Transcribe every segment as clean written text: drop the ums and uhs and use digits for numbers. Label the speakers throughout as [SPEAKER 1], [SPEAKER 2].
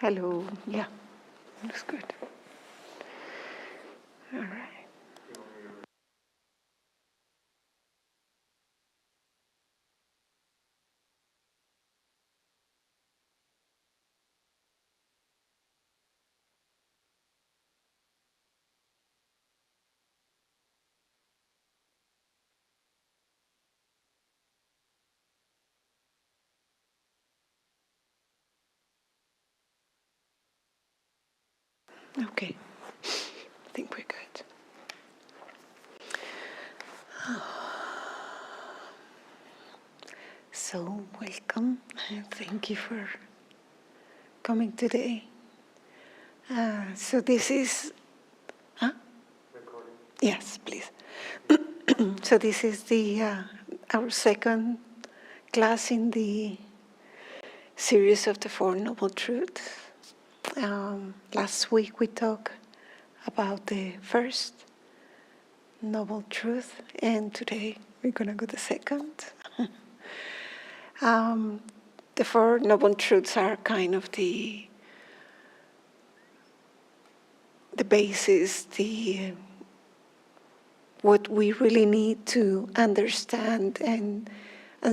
[SPEAKER 1] Hello. Yeah, looks good. All right. Okay. I think we're good. So, welcome. Thank you for coming today. So this is, huh? Recording. Yes, please. So this is the our second class in the series of the Four Noble Truths. Last week we talked about the first noble truth, and today we're gonna go the second. The Four Noble Truths are kind of the basis, what we really need to understand and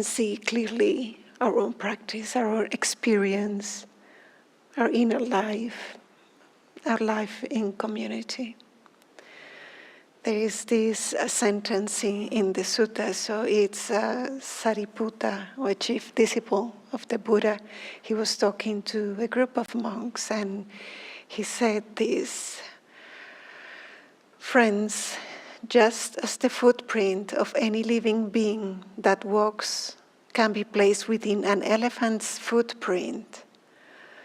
[SPEAKER 1] see clearly our own practice, our own experience, our inner life, our life in community. There is this sentence in the sutta, so it's Sariputta, a chief disciple of the Buddha. He was talking to a group of monks and he said this: friends, just as the footprint of any living being that walks can be placed within an elephant's footprint,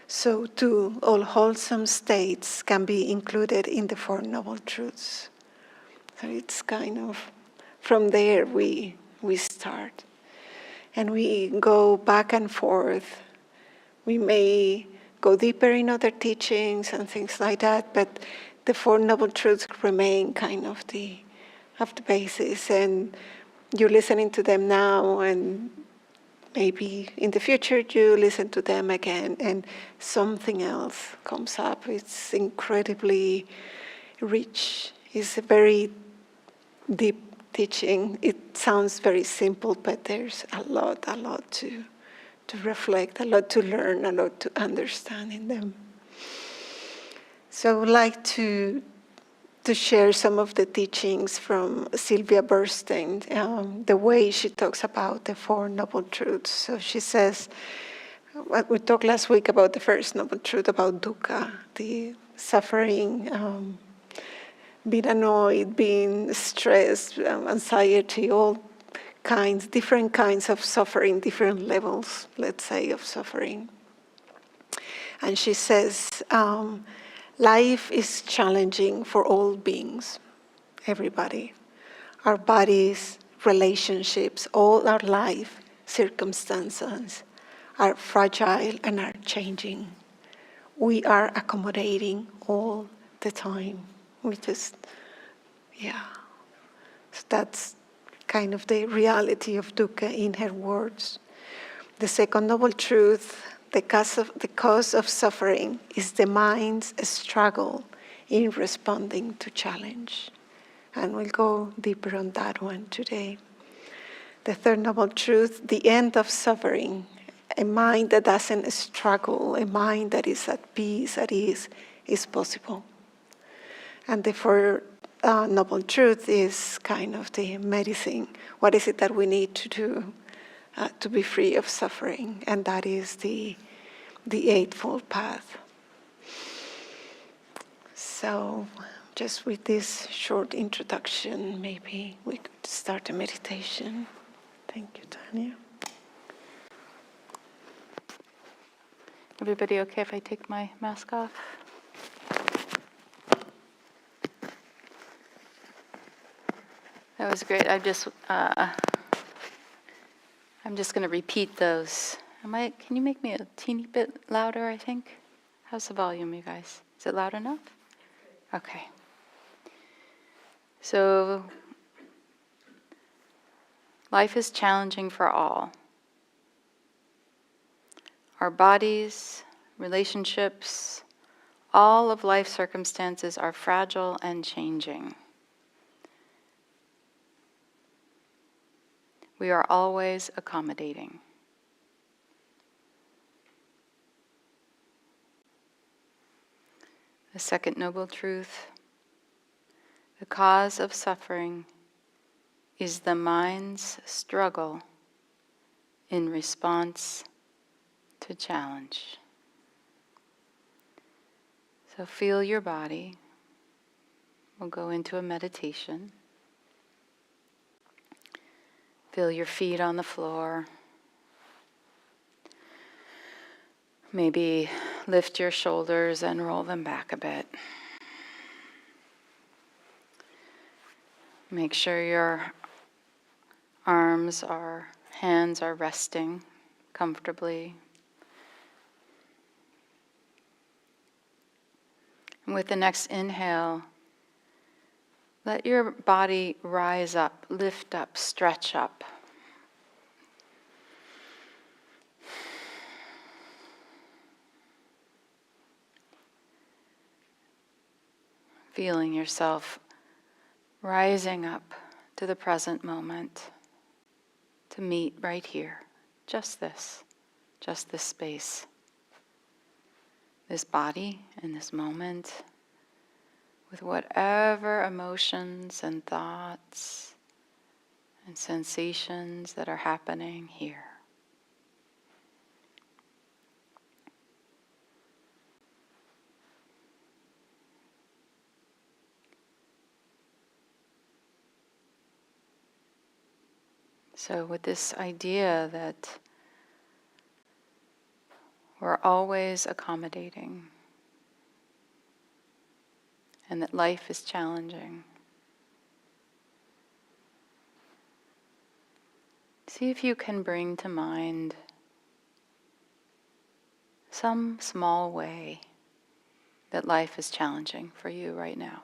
[SPEAKER 1] so too all wholesome states can be included in the Four Noble Truths. So it's kind of from there we start. And we go back and forth. We may go deeper in other teachings and things like that, but the Four Noble Truths remain kind of the basis. And you're listening to them now, and maybe in the future you listen to them again, and something else comes up. It's incredibly rich. It's a very deep teaching. It sounds very simple, but there's a lot to reflect, a lot to learn, a lot to understand in them. So I would like to share some of the teachings from Sylvia Bernstein, the way she talks about the Four Noble Truths. So she says, we talked last week about the first Noble Truth, about dukkha, the suffering, being annoyed, being stressed, anxiety, all kinds, different kinds of suffering, different levels, let's say, of suffering. And she says, life is challenging for all beings, everybody. Our bodies, relationships, all our life circumstances are fragile and are changing. We are accommodating all the time. We just, So that's kind of the reality of dukkha in her words. The second noble truth, the cause of suffering is the mind's struggle in responding to challenge. And we'll go deeper on that one today. The third noble truth, the end of suffering, a mind that doesn't struggle, a mind that is at peace, at ease, is possible. And the fourth noble truth is kind of the medicine. What is it that we need to do to be free of suffering? And that is the Eightfold Path. So just with this short introduction, maybe we could start a meditation. Thank you, Tanya.
[SPEAKER 2] Everybody okay if I take my mask off? That was great. I'm just going to repeat those. Can you make me a teeny bit louder, I think? How's the volume, you guys? Is it loud enough? Okay. So, life is challenging for all. Our bodies, relationships, all of life circumstances are fragile and changing. We are always accommodating. The second noble truth, the cause of suffering is the mind's struggle in response to challenge. So feel your body. We'll go into a meditation. Feel your feet on the floor. Maybe lift your shoulders and roll them back a bit. Make sure your hands are resting comfortably. And with the next inhale, let your body rise up, lift up, stretch up. Feeling yourself rising up to the present moment, to meet right here, just this space, this body in this moment, with whatever emotions and thoughts and sensations that are happening here. So with this idea that we're always accommodating and that life is challenging, see if you can bring to mind some small way that life is challenging for you right now.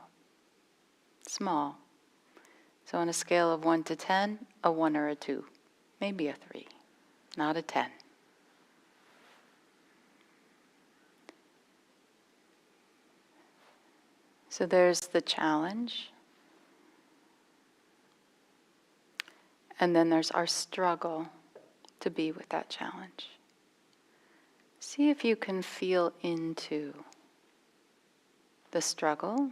[SPEAKER 2] Small. So on a scale of 1 to 10, a 1 or a 2, maybe a 3, not a 10. So there's the challenge. And then there's our struggle to be with that challenge. See if you can feel into the struggle.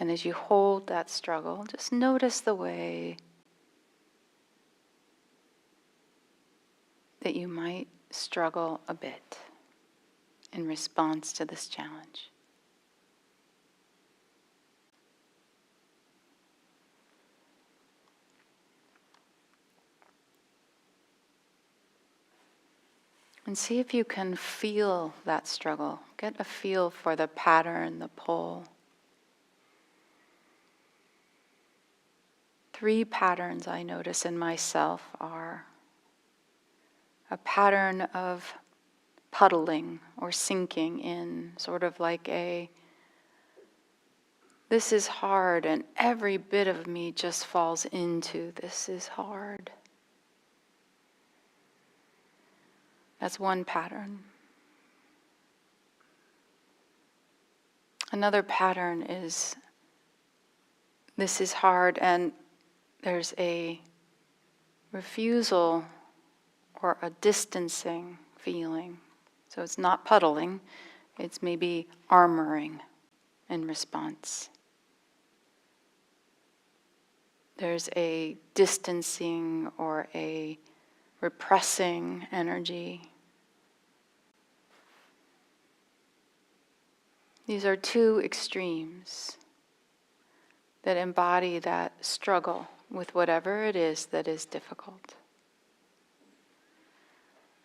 [SPEAKER 2] And as you hold that struggle, just notice the way that you might struggle a bit in response to this challenge. And see if you can feel that struggle. Get a feel for the pattern, the pull. 3 patterns I notice in myself are a pattern of puddling or sinking in, sort of like this is hard, and every bit of me just falls into this is hard. That's one pattern. Another pattern is this is hard, and there's a refusal or a distancing feeling. So it's not puddling, it's maybe armoring in response. There's a distancing or a repressing energy. These are 2 extremes that embody that struggle with whatever it is that is difficult.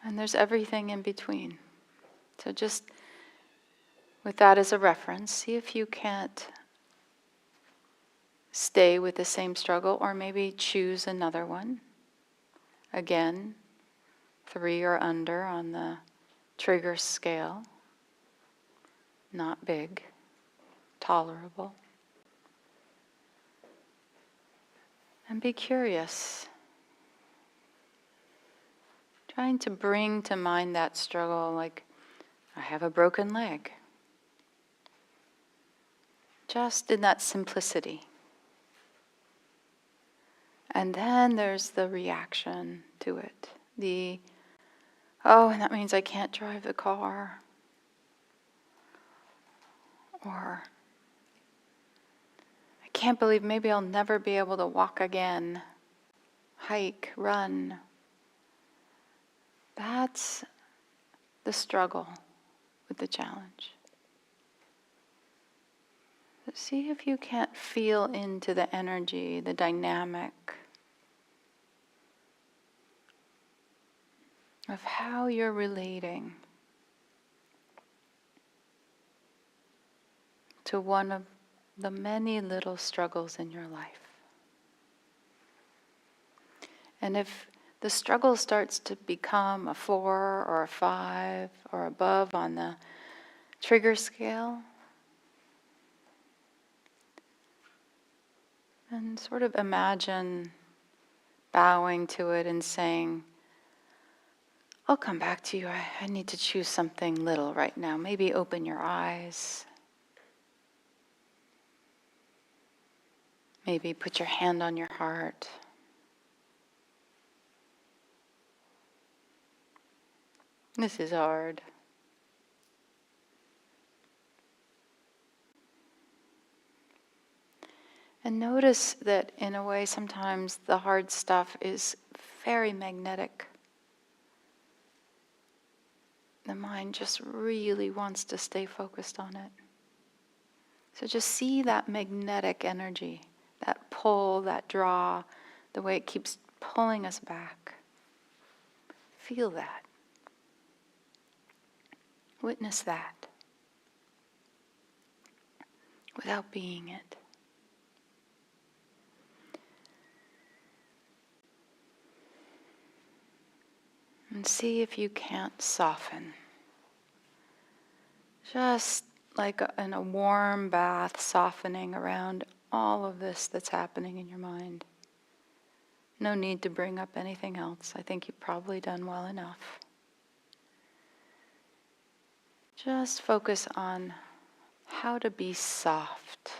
[SPEAKER 2] And there's everything in between. So just with that as a reference, see if you can't stay with the same struggle or maybe choose another one. Again, 3 or under on the trigger scale. Not big, tolerable. And be curious. Trying to bring to mind that struggle, like, I have a broken leg. Just in that simplicity. And then there's the reaction to it. And that means I can't drive the car. Or, I can't believe maybe I'll never be able to walk again, hike, run. That's the struggle with the challenge. So see if you can't feel into the energy, the dynamic of how you're relating to one of the many little struggles in your life. And if the struggle starts to become a 4 or a 5 or above on the trigger scale, and sort of imagine bowing to it and saying, I'll come back to you. I need to choose something little right now. Maybe open your eyes. Maybe put your hand on your heart. This is hard. And notice that in a way sometimes the hard stuff is very magnetic. The mind just really wants to stay focused on it. So just see that magnetic energy, that pull, that draw, the way it keeps pulling us back. Feel that. Witness that without being it. And see if you can't soften. Just like in a warm bath, softening around all of this that's happening in your mind. No need to bring up anything else. I think you've probably done well enough. Just focus on how to be soft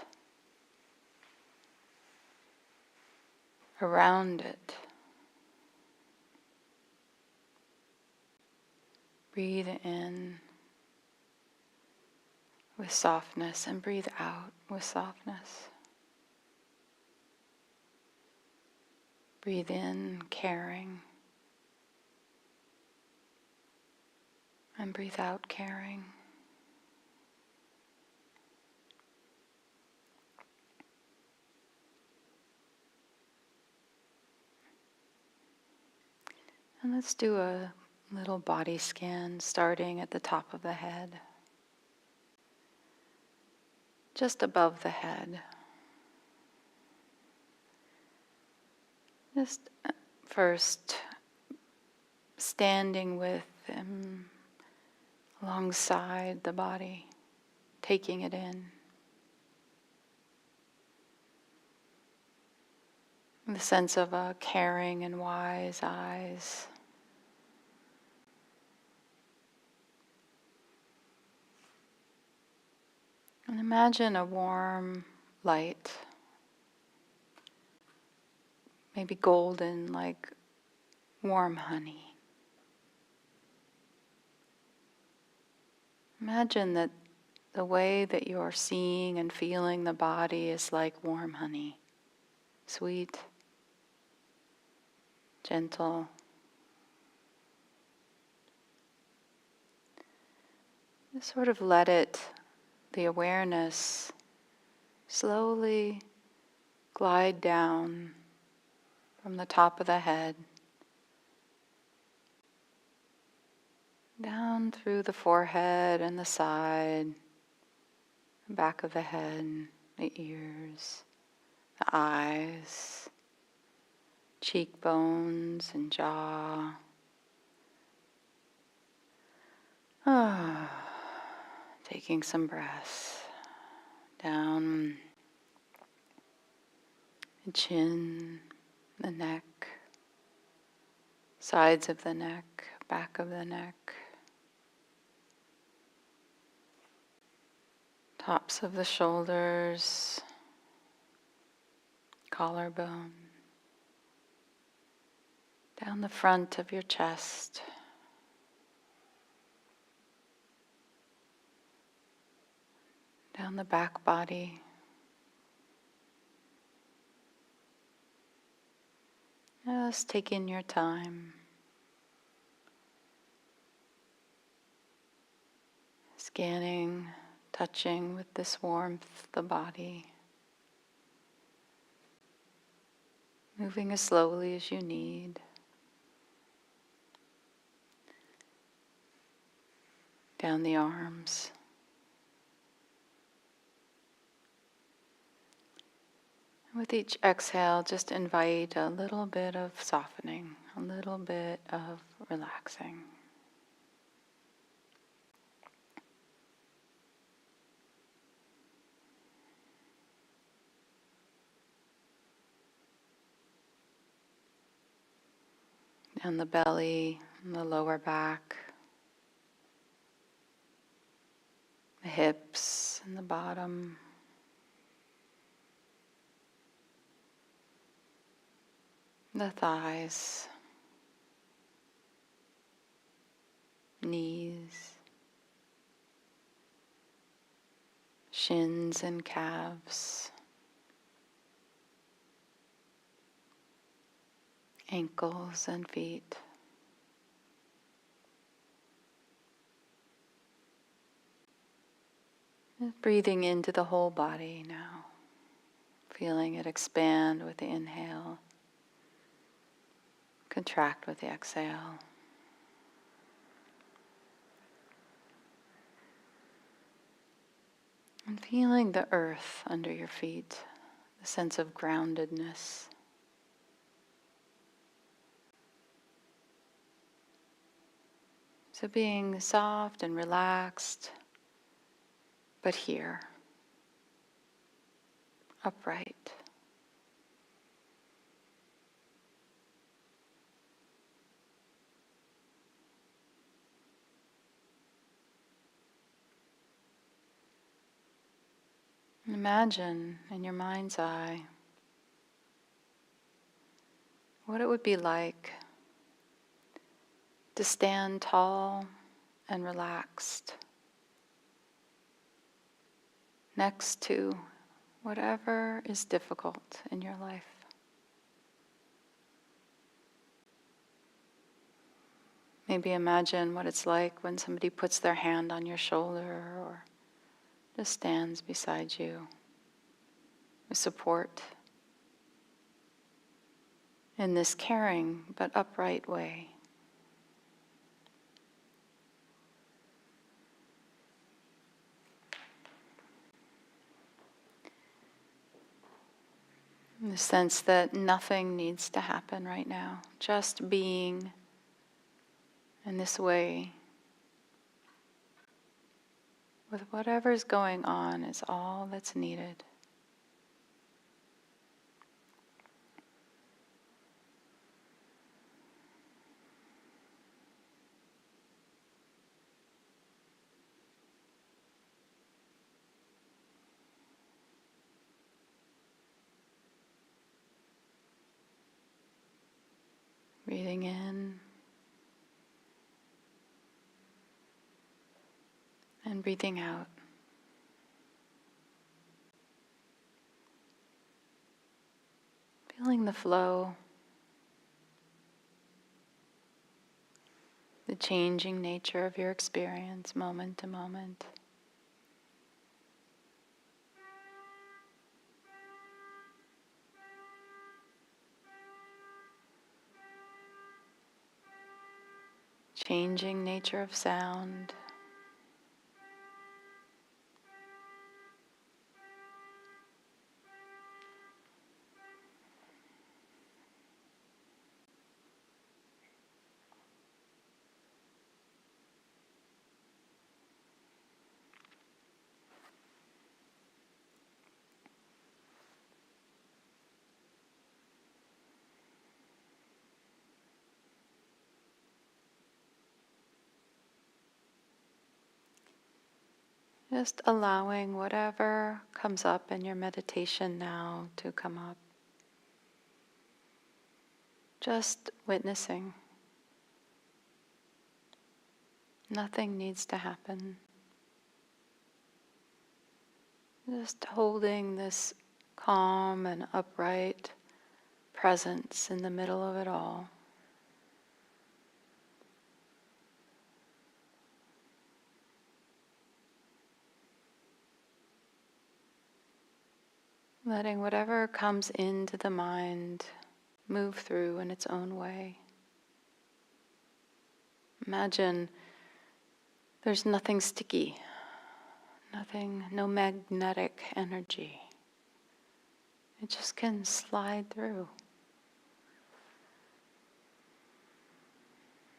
[SPEAKER 2] around it. Breathe in with softness and breathe out with softness. Breathe in, caring, and breathe out, caring. And let's do a little body scan starting at the top of the head, just above the head. Just first standing with alongside the body, taking it in. The sense of a caring and wise eyes. And imagine a warm light, maybe golden, like warm honey. Imagine that the way that you're seeing and feeling the body is like warm honey, sweet, gentle. Just sort of let it, the awareness, slowly glide down from the top of the head, down through the forehead and the side, the back of the head, the ears, the eyes, cheekbones and jaw. Taking some breaths down the chin, the neck, sides of the neck, back of the neck, tops of the shoulders, collarbone, down the front of your chest, down the back body, just take in your time, scanning, touching with this warmth the body, moving as slowly as you need. Down the arms. With each exhale, just invite a little bit of softening, a little bit of relaxing. Down the belly, and the lower back, the hips and the bottom. The thighs, knees, shins and calves, ankles and feet. Just breathing into the whole body now, feeling it expand with the inhale, contract with the exhale. And feeling the earth under your feet, the sense of groundedness. So being soft and relaxed, but here, upright. Imagine in your mind's eye what it would be like to stand tall and relaxed next to whatever is difficult in your life. Maybe imagine what it's like when somebody puts their hand on your shoulder or just stands beside you with support in this caring but upright way. In the sense that nothing needs to happen right now. Just being in this way with whatever's going on is all that's needed. Breathing in and breathing out. Feeling the flow, the changing nature of your experience moment to moment. Changing nature of sound. Just allowing whatever comes up in your meditation now to come up. Just witnessing. Nothing needs to happen. Just holding this calm and upright presence in the middle of it all. Letting whatever comes into the mind move through in its own way. Imagine there's nothing sticky, no magnetic energy. It just can slide through.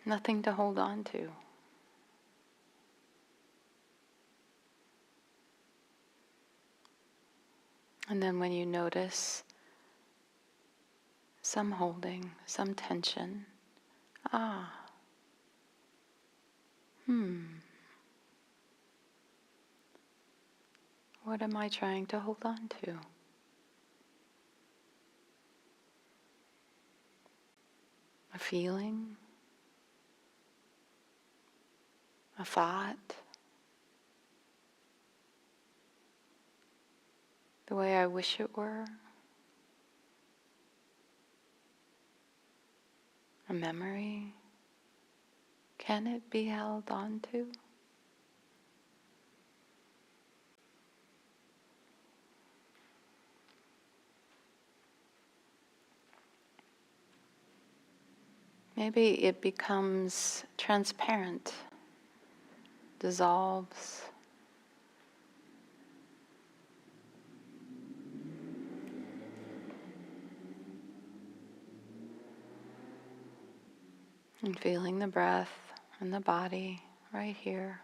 [SPEAKER 2] Nothing to hold on to. And then when you notice some holding, some tension, what am I trying to hold on to? A feeling? A thought? The way I wish it were? A memory? Can it be held on to? Maybe it becomes transparent, dissolves. And feeling the breath and the body right here.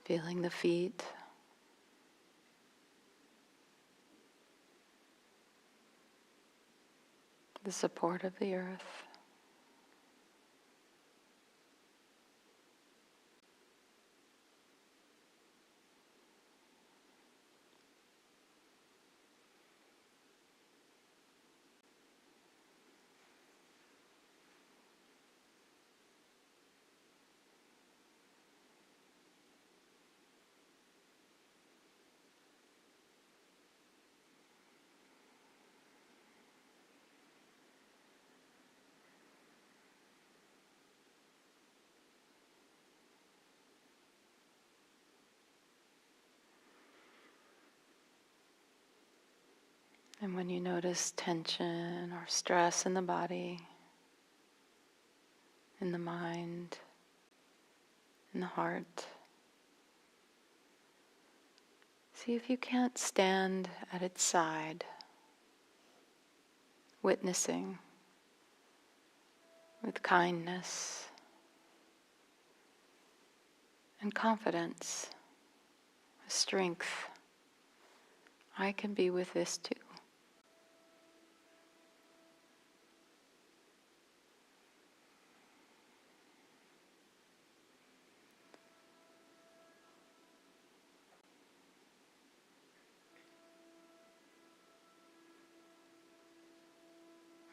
[SPEAKER 2] Feeling the feet. The support of the earth. And when you notice tension or stress in the body, in the mind, in the heart, see if you can't stand at its side, witnessing with kindness and confidence, strength. I can be with this too.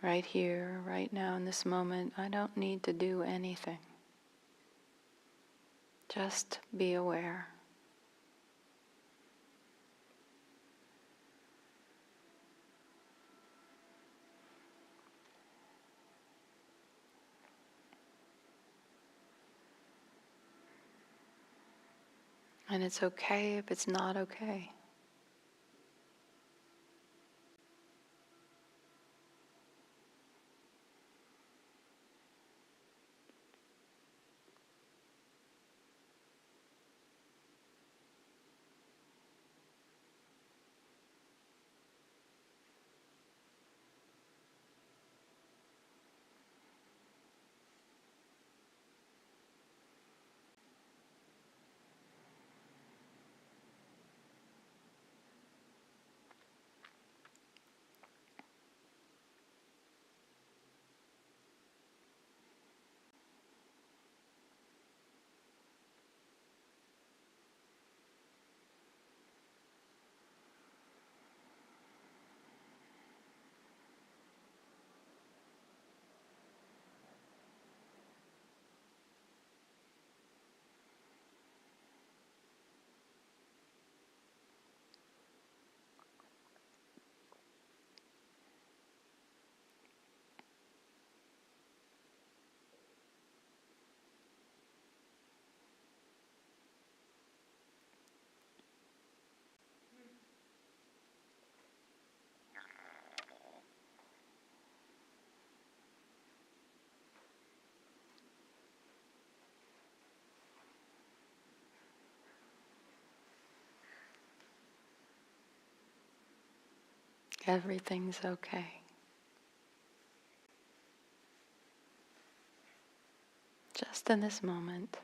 [SPEAKER 2] Right here, right now, in this moment, I don't need to do anything. Just be aware. And it's okay if it's not okay. Everything's okay. Just in this moment.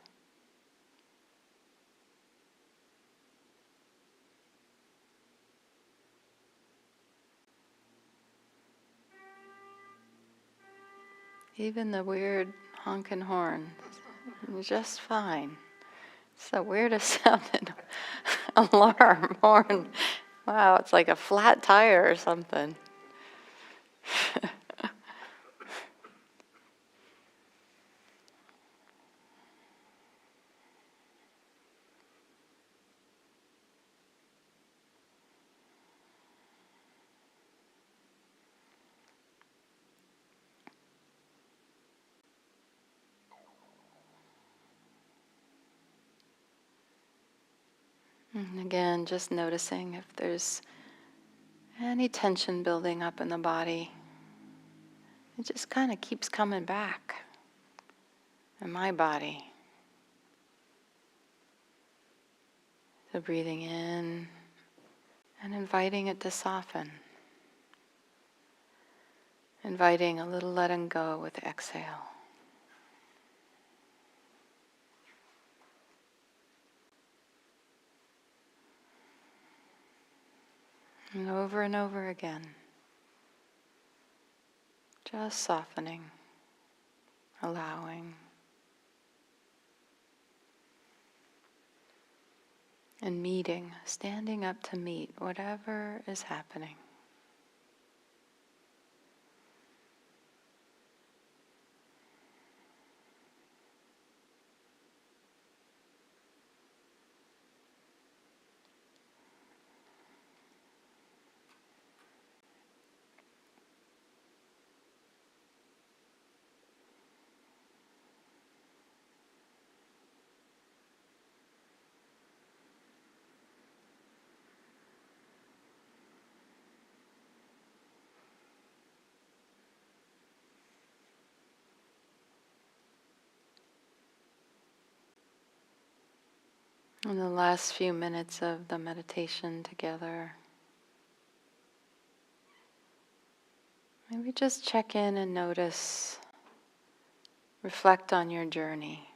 [SPEAKER 2] Even the weird honking horn is just fine. It's the weirdest sounding alarm horn. Wow, it's like a flat tire or something. And again, just noticing if there's any tension building up in the body. It just kind of keeps coming back in my body. So breathing in and inviting it to soften. Inviting a little letting go with the exhale. And over again. Just softening, allowing, and meeting, standing up to meet whatever is happening. In the last few minutes of the meditation together, maybe just check in and notice, reflect on your journey.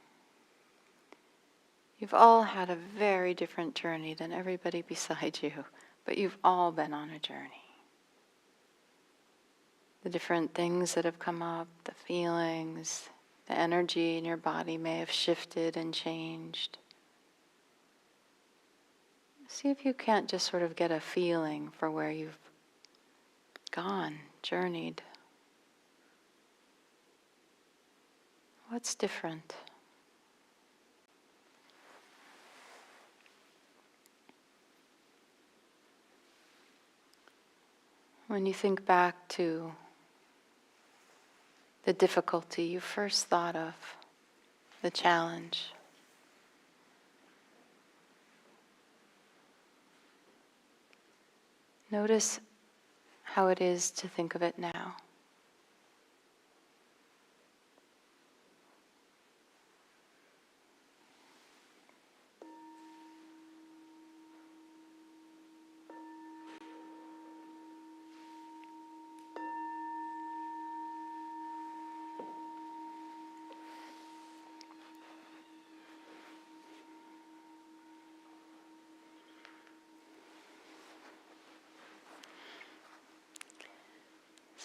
[SPEAKER 2] You've all had a very different journey than everybody beside you, but you've all been on a journey. The different things that have come up, the feelings, the energy in your body may have shifted and changed. See if you can't just sort of get a feeling for where you've gone, journeyed. What's different? When you think back to the difficulty you first thought of, the challenge, notice how it is to think of it now.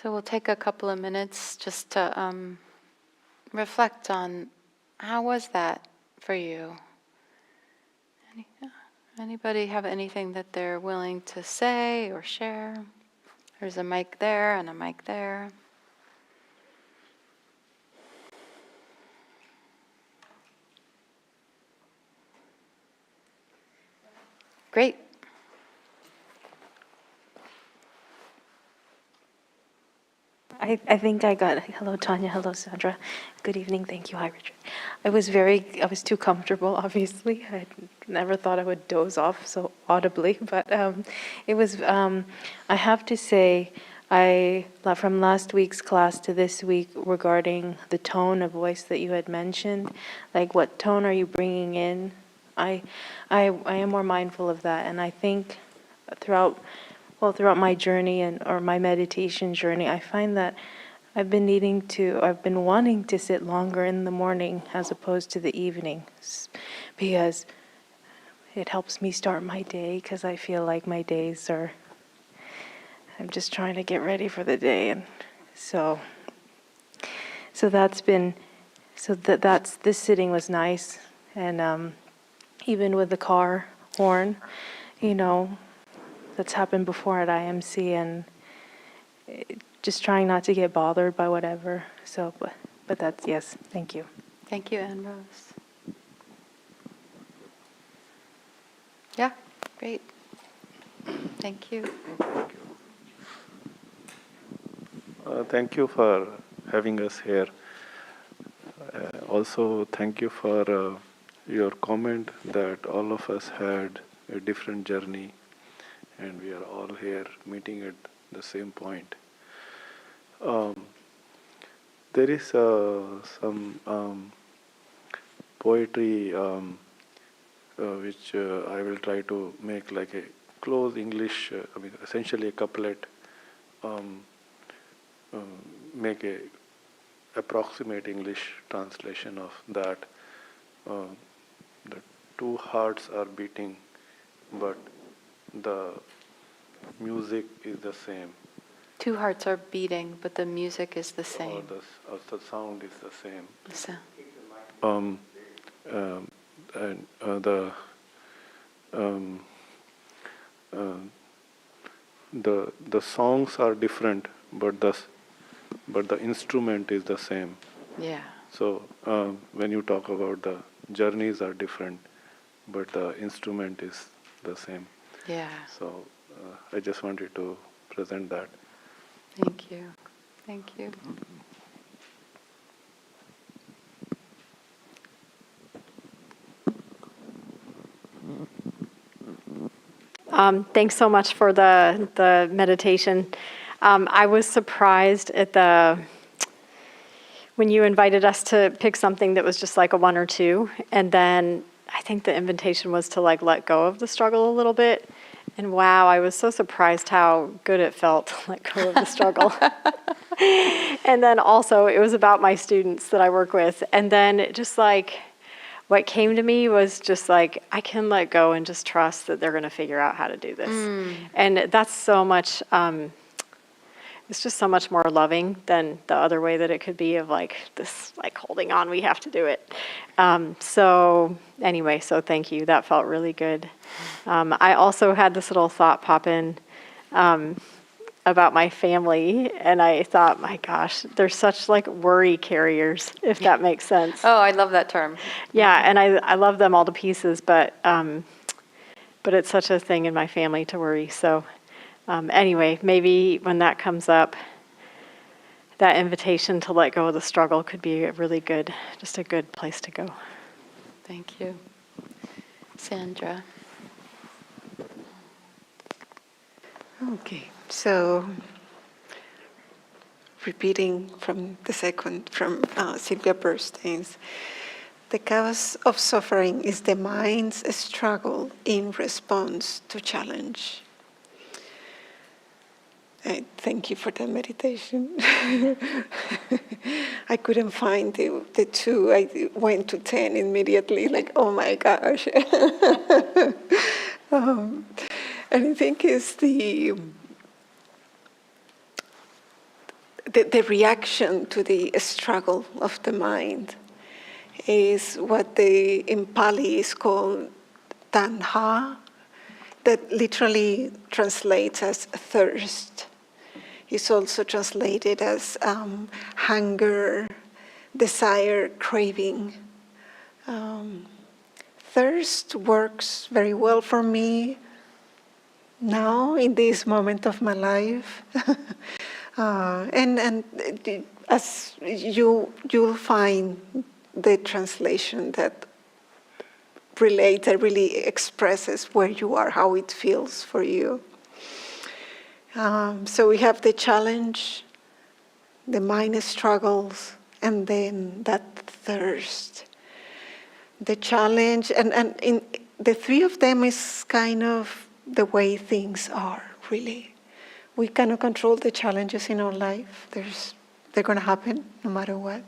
[SPEAKER 2] So we'll take a couple of minutes just to reflect on how was that for you? Anybody have anything that they're willing to say or share? There's a mic there and a mic there. Great.
[SPEAKER 3] I think I got, hello Tanya, hello Sandra. Good evening, thank you, hi Richard. I was too comfortable, obviously. I never thought I would doze off so audibly, but it was, I have to say, from last week's class to this week regarding the tone of voice that you had mentioned, like what tone are you bringing in? I am more mindful of that, and I think throughout well, throughout my journey or my meditation journey, I find that I've been wanting to sit longer in the morning as opposed to the evening, because it helps me start my day, because I feel like my days I'm just trying to get ready for the day. And so this sitting was nice. And even with the car horn, that's happened before at IMC, and just trying not to get bothered by whatever. So, but that's, yes, thank you.
[SPEAKER 2] Thank you, Anne Rose. Yeah, great. Thank you.
[SPEAKER 4] Thank you for having us here. Also, thank you for your comment that all of us had a different journey, and we are all here meeting at the same point. There is some poetry which I will try to make like a close English, essentially a couplet, make a approximate English translation of that. The two hearts are beating, but the music is the same.
[SPEAKER 2] Two hearts are beating, but the music is the same.
[SPEAKER 4] Or the sound is the same.
[SPEAKER 2] The sound.
[SPEAKER 4] The songs are different, but the instrument is the same.
[SPEAKER 2] Yeah.
[SPEAKER 4] So when you talk about the journeys are different, but the instrument is the same.
[SPEAKER 2] Yeah.
[SPEAKER 4] So I just wanted to present that.
[SPEAKER 2] Thank you. Thank you.
[SPEAKER 5] Thanks so much for the meditation. I was surprised at when you invited us to pick something that was just like a 1 or 2, and then I think the invitation was to like let go of the struggle a little bit. And wow, I was so surprised how good it felt to let go of the struggle. And then also it was about my students that I work with, and then it just like what came to me was just like, I can let go and just trust that they're going to figure out how to do this. And that's so much, it's just so much more loving than the other way that it could be of like this, like holding on, we have to do it. So anyway, so thank you. That felt really good. I also had this little thought pop in about my family, and I thought, my gosh, they're such like worry carriers, if that makes sense.
[SPEAKER 2] Oh, I love that term.
[SPEAKER 5] Yeah, and I love them all to pieces, but it's such a thing in my family to worry. So anyway, maybe when that comes up, that invitation to let go of the struggle could be a really good, just a good place to go.
[SPEAKER 2] Thank you. Sandra.
[SPEAKER 1] Okay, so repeating from the second, from Sylvia Bernstein's, the cause of suffering is the mind's struggle in response to challenge. Thank you for the meditation. I couldn't find the 2. I went to 10 immediately, like, oh my gosh. And I think it's the reaction to the struggle of the mind is what in Pali is called tanha, that literally translates as thirst. It's also translated as hunger, desire, craving. Thirst works very well for me now in this moment of my life. And as you'll find the translation that really expresses where you are, how it feels for you. So we have the challenge, the mind struggles, and then that thirst. The challenge, and in the 3 of them is kind of the way things are, really. We cannot control the challenges in our life. They're going to happen no matter what.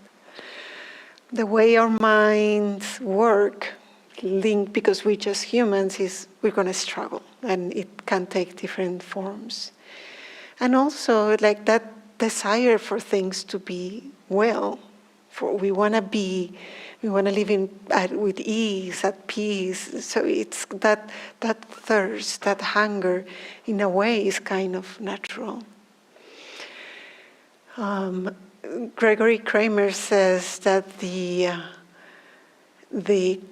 [SPEAKER 1] The way our minds work, linked because we're just humans, is we're going to struggle, and it can take different forms. And also, like that desire for things to be well, we want to live with ease, at peace. So it's that thirst, that hunger, in a way, is kind of natural. Gregory Kramer says that the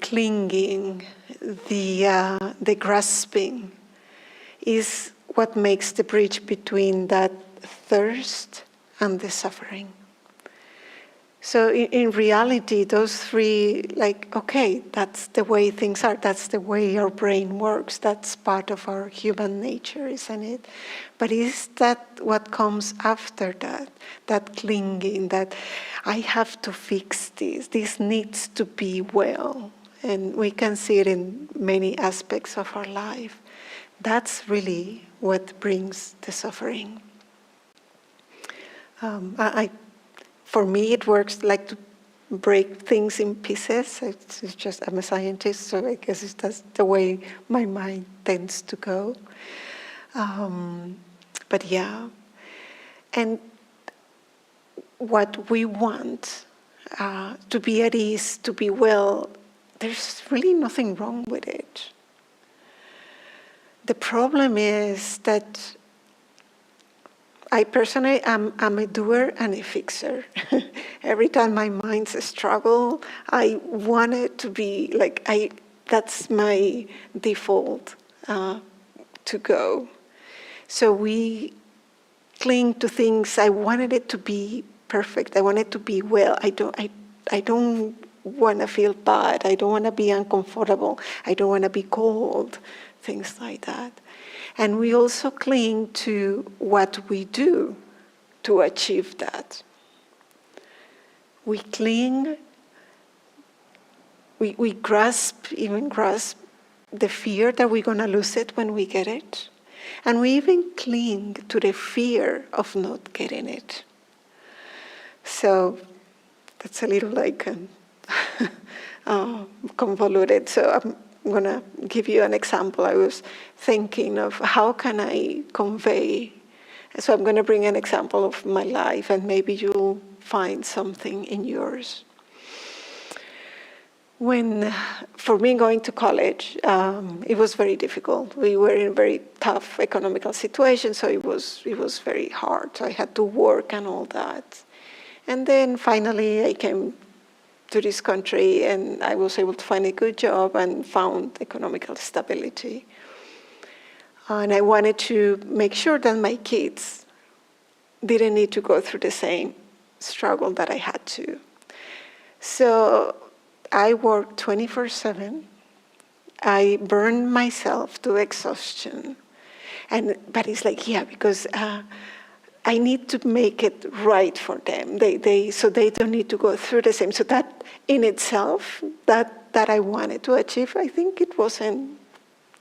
[SPEAKER 1] clinging, the grasping, is what makes the bridge between that thirst and the suffering. So in reality, those three, like, okay, that's the way things are, that's the way our brain works, that's part of our human nature, isn't it? But is that what comes after that? That clinging, that I have to fix this needs to be well. And we can see it in many aspects of our life. That's really what brings the suffering. For me, it works like to break things in pieces. It's just, I'm a scientist, so I guess that's the way my mind tends to go. But yeah, and what we want, to be at ease, to be well, there's really nothing wrong with it. The problem is that I personally am a doer and a fixer. Every time my minds struggle, I want it to be like, that's my default to go. So we cling to things. I wanted it to be perfect. I want it to be well. I don't want to feel bad. I don't want to be uncomfortable. I don't want to be cold. Things like that. And we also cling to what we do to achieve that. We cling, we grasp the fear that we're going to lose it when we get it. And we even cling to the fear of not getting it. So that's a little like convoluted. So I'm going to give you an example. I was thinking of how can I convey. So I'm going to bring an example of my life, and maybe you'll find something in yours. When, for me, going to college, it was very difficult. We were in a very tough economical situation, so it was very hard. So I had to work and all that. And then finally I came to this country, and I was able to find a good job and found economical stability. And I wanted to make sure that my kids didn't need to go through the same struggle that I had to. So I worked 24/7. I burned myself to exhaustion. But it's like, yeah, because I need to make it right for them. So they don't need to go through the same. So that in itself, that I wanted to achieve, I think it wasn't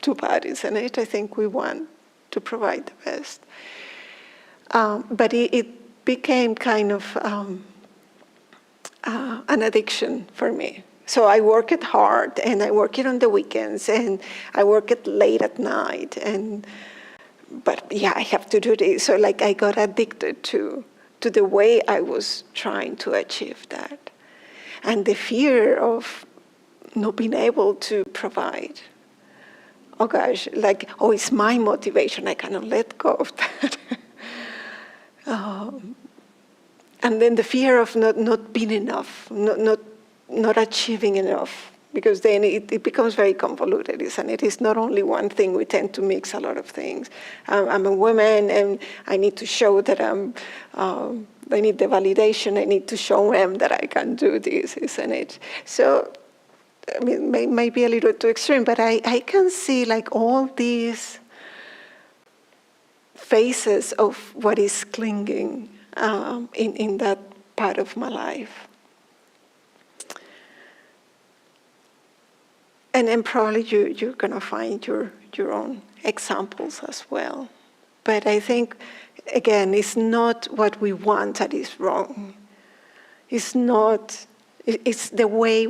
[SPEAKER 1] too bad, isn't it? I think we want to provide the best. But it became kind of an addiction for me. So I work it hard, and I work it on the weekends, and I work it late at night, but yeah, I have to do this. So like I got addicted to the way I was trying to achieve that. And the fear of not being able to provide. Oh gosh, like, it's my motivation, I cannot let go of that. And then the fear of not being enough, not achieving enough. Because then it becomes very convoluted, isn't it? It's not only one thing. We tend to mix a lot of things. I'm a woman, and I need to show that I need the validation. I need to show them that I can do this, isn't it? So, I mean, may be a little too extreme, but I can see like all these phases of what is clinging in that part of my life. And then probably you're going to find your own examples as well. But I think, again, it's not what we want that is wrong. It's not, it's the way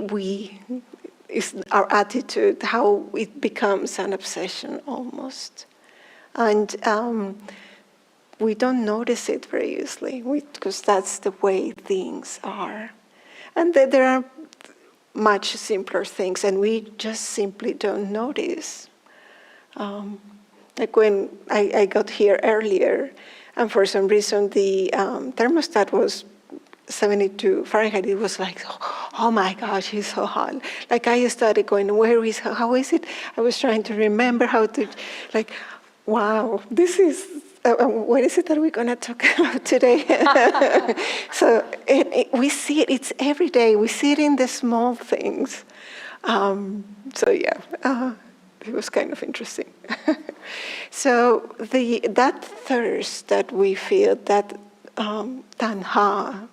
[SPEAKER 1] it's our attitude, how it becomes an obsession almost. And we don't notice it very easily because that's the way things are. And there are much simpler things, and we just simply don't notice. Like when I got here earlier, and for some reason the thermostat was 72 Fahrenheit. It was like, oh my gosh, it's so hot. Like I started going, how is it? I was trying to remember how to, like, wow, this is, what is it that we're going to talk about today? So we see it, it's every day. We see it in the small things. So yeah, it was kind of interesting. So that thirst that we feel, that tanha,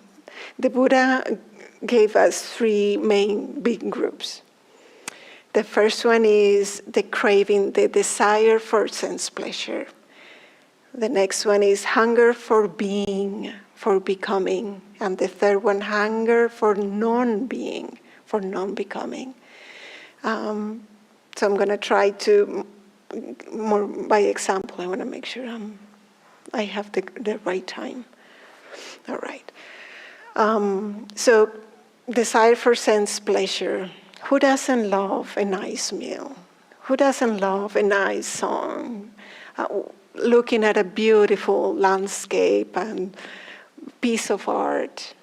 [SPEAKER 1] the Buddha gave us three main big groups. The first one is the craving, the desire for sense pleasure. The next one is hunger for being, for becoming. And the third one, hunger for non-being, for non-becoming. So I'm going to try to, more by example, I want to make sure I have the right time. All right. So desire for sense pleasure. Who doesn't love a nice meal? Who doesn't love a nice song? Looking at a beautiful landscape and piece of art,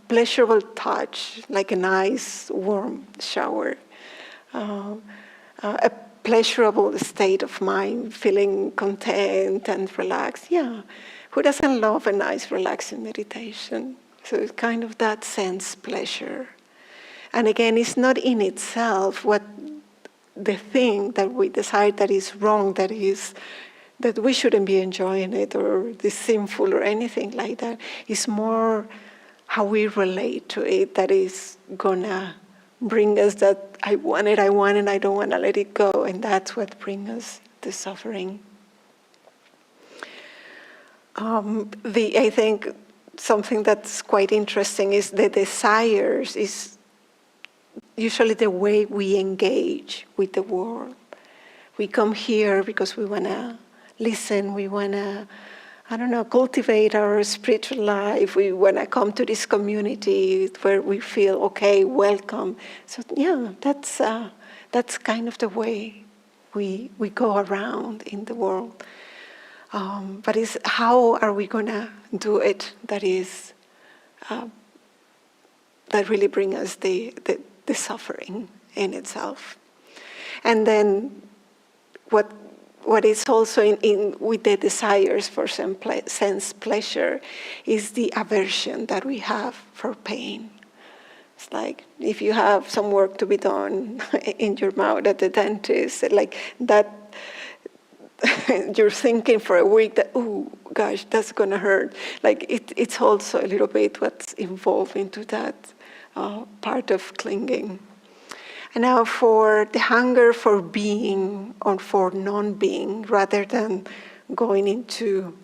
[SPEAKER 1] pleasurable touch, like a nice warm shower, a pleasurable state of mind, feeling content and relaxed. Yeah, who doesn't love a nice relaxing meditation? So it's kind of that sense pleasure. And again, it's not in itself what the thing that we decide that is wrong, that we shouldn't be enjoying it or is sinful or anything like that. It's more how we relate to it that is gonna bring us that I want it, I don't want to let it go. And that's what brings us the suffering. I think something that's quite interesting is the desires is usually the way we engage with the world. We come here because we want to listen, we want to, cultivate our spiritual life. We want to come to this community where we feel, okay, welcome. So yeah, that's kind of the way we go around in the world. But it's how are we going to do it that is that really brings us the suffering in itself. And then what is also in with the desires for sense pleasure is the aversion that we have for pain. It's like if you have some work to be done in your mouth at the dentist, like that, you're thinking for a week that, oh gosh, that's going to hurt. Like it's also a little bit what's involved into that part of clinging. And now for the hunger for being or for non-being, rather than going into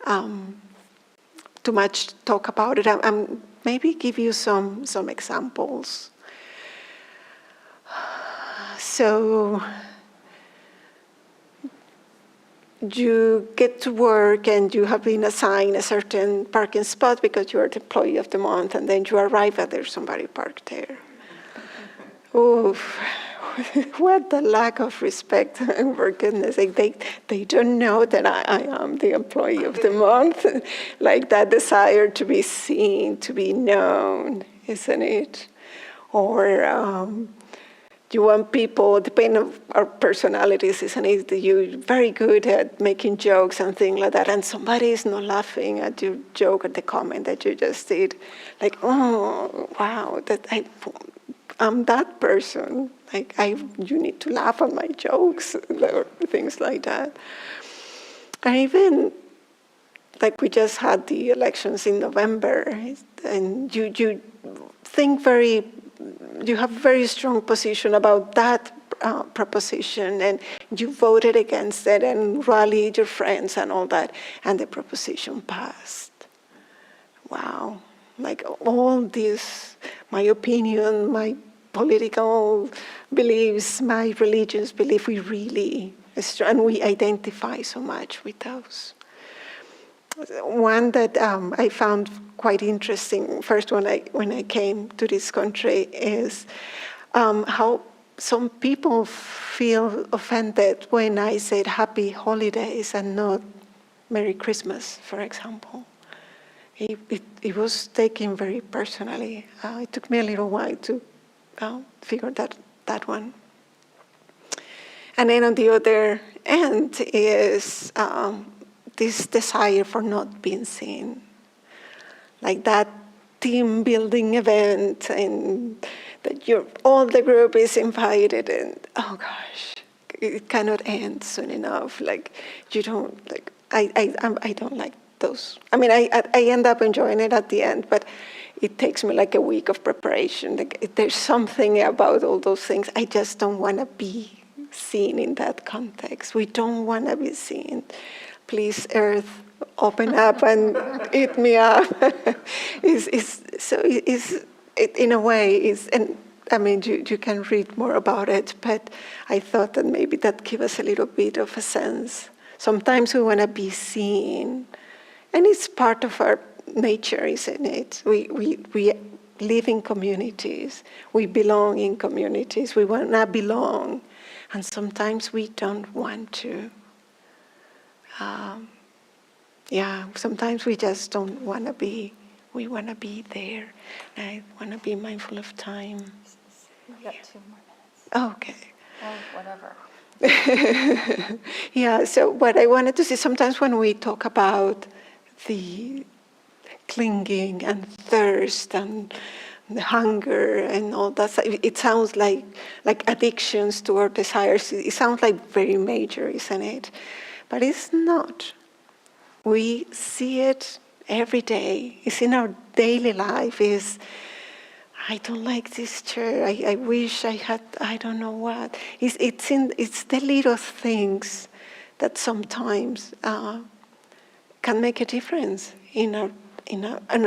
[SPEAKER 1] too much talk about it, I'm maybe give you some examples. So you get to work and you have been assigned a certain parking spot because you are the employee of the month, and then you arrive and there's somebody parked there. Oh, what a lack of respect, for goodness sake. They don't know that I am the employee of the month. Like that desire to be seen, to be known, isn't it? Or you want people, depending on our personalities, isn't it? You're very good at making jokes and things like that, and somebody is not laughing at your joke, at the comment that you just did. Like, oh, wow, I'm that person. Like, you need to laugh at my jokes, or things like that. And even, like we just had the elections in November, and you think you have very strong position about that proposition, and you voted against it and rallied your friends and all that, and the proposition passed. Wow, like all this, my opinion, my political beliefs, my religious belief, we really, and we identify so much with those. One that I found quite interesting, first when I came to this country, is how some people feel offended when I said Happy Holidays and not Merry Christmas, for example. It was taken very personally. It took me a little while to figure that one. And then on the other end is this desire for not being seen. Like that team building event, and that all the group is invited, and oh gosh, it cannot end soon enough. Like you don't like. I don't like those. I mean, I end up enjoying it at the end, but it takes me like a week of preparation. Like there's something about all those things. I just don't want to be seen in that context. We don't want to be seen. Please, Earth, open up and eat me up. In a way, and I mean, you can read more about it, but I thought that maybe that gives us a little bit of a sense. Sometimes we want to be seen, and it's part of our nature, isn't it? We live in communities. We belong in communities. We want to belong, and sometimes we don't want to. Sometimes we just don't want to be. We want to be there. I want to be mindful of time.
[SPEAKER 2] We've got 2 more minutes.
[SPEAKER 1] Okay.
[SPEAKER 2] Or whatever.
[SPEAKER 1] Yeah, so what I wanted to say, sometimes when we talk about the clinging and thirst and the hunger and all that, it sounds like addictions to our desires. It sounds like very major, isn't it? But it's not. We see it every day. It's in our daily life. I don't like this chair. I wish I had, I don't know what. It's the little things that sometimes can make a difference in our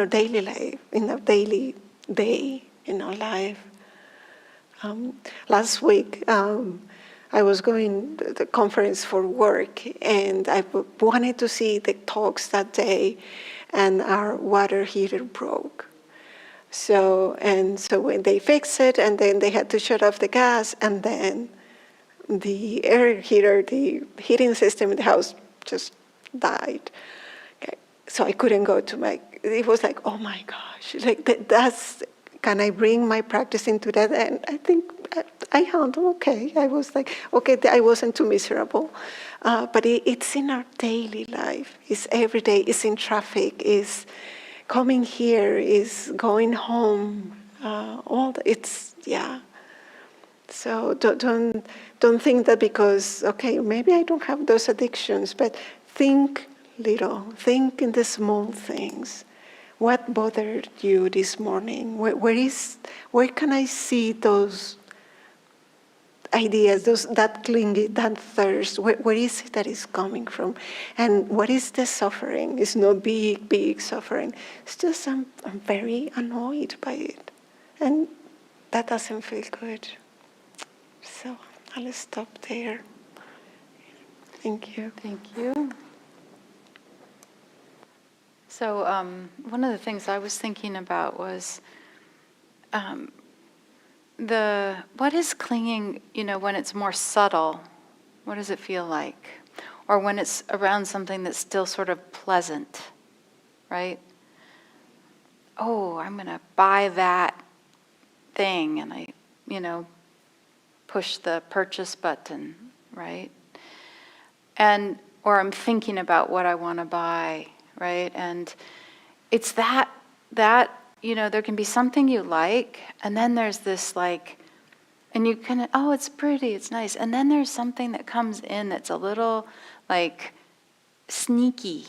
[SPEAKER 1] daily life, in our daily day, in our life. Last week, I was going to the conference for work, and I wanted to see the talks that day, and our water heater broke. So when they fixed it, and then they had to shut off the gas, and then the air heater, the heating system in the house just died. Okay. So I couldn't go to it was like, oh my gosh, like that's, can I bring my practice into that? And I think I handled okay. I was like, okay, I wasn't too miserable. But it's in our daily life. It's every day. It's in traffic. It's coming here. It's going home. So don't think that because, okay, maybe I don't have those addictions, but think little. Think in the small things. What bothered you this morning? Where can I see those ideas, that clinging, that thirst? Where is it that is coming from? And what is the suffering? It's not big suffering. It's just I'm very annoyed by it. And that doesn't feel good. So I'll stop there. Thank you.
[SPEAKER 2] Thank you. So one of the things I was thinking about was what is clinging, when it's more subtle, what does it feel like? Or when it's around something that's still sort of pleasant, right? Oh, I'm going to buy that thing, and I, push the purchase button, right? Or I'm thinking about what I want to buy, right? And it's that there can be something you like, and then there's this and you can, oh, it's pretty, it's nice. And then there's something that comes in that's a little sneaky.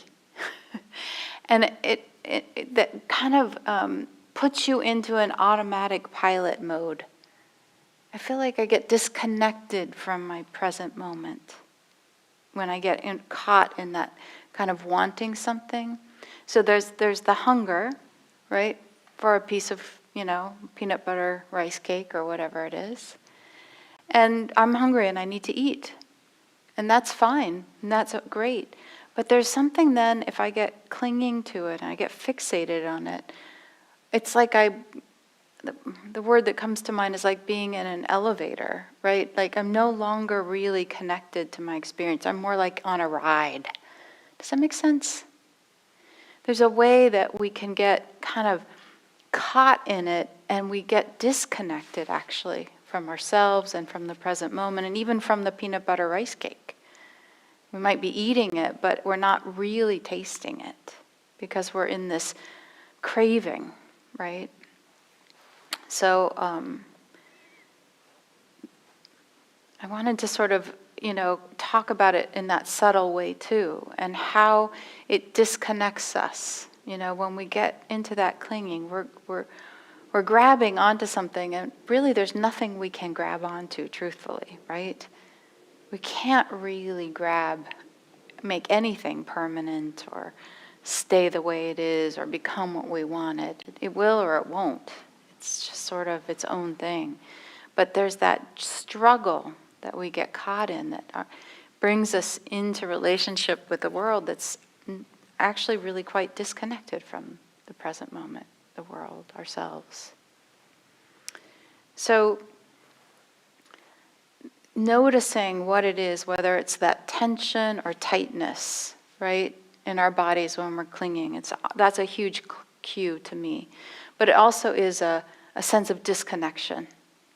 [SPEAKER 2] And it that kind of puts you into an automatic pilot mode. I feel like I get disconnected from my present moment when I get caught in that kind of wanting something. So there's the hunger, right, for a piece of, peanut butter rice cake or whatever it is. And I'm hungry and I need to eat. And that's fine, and that's great. But there's something then, if I get clinging to it and I get fixated on it, it's like the word that comes to mind is like being in an elevator, right? Like I'm no longer really connected to my experience. I'm more like on a ride. Does that make sense? There's a way that we can get kind of caught in it and we get disconnected actually from ourselves and from the present moment and even from the peanut butter rice cake. We might be eating it, but we're not really tasting it because we're in this craving, right? So I wanted to sort of, talk about it in that subtle way too, and how it disconnects us. When we get into that clinging, we're grabbing onto something, and really there's nothing we can grab onto, truthfully, right? We can't really make anything permanent or stay the way it is or become what we want it. It will or it won't. It's just sort of its own thing. But there's that struggle that we get caught in that brings us into relationship with the world that's actually really quite disconnected from the present moment, the world, ourselves. So noticing what it is, whether it's that tension or tightness, right, in our bodies when we're clinging, that's a huge cue to me. But it also is a sense of disconnection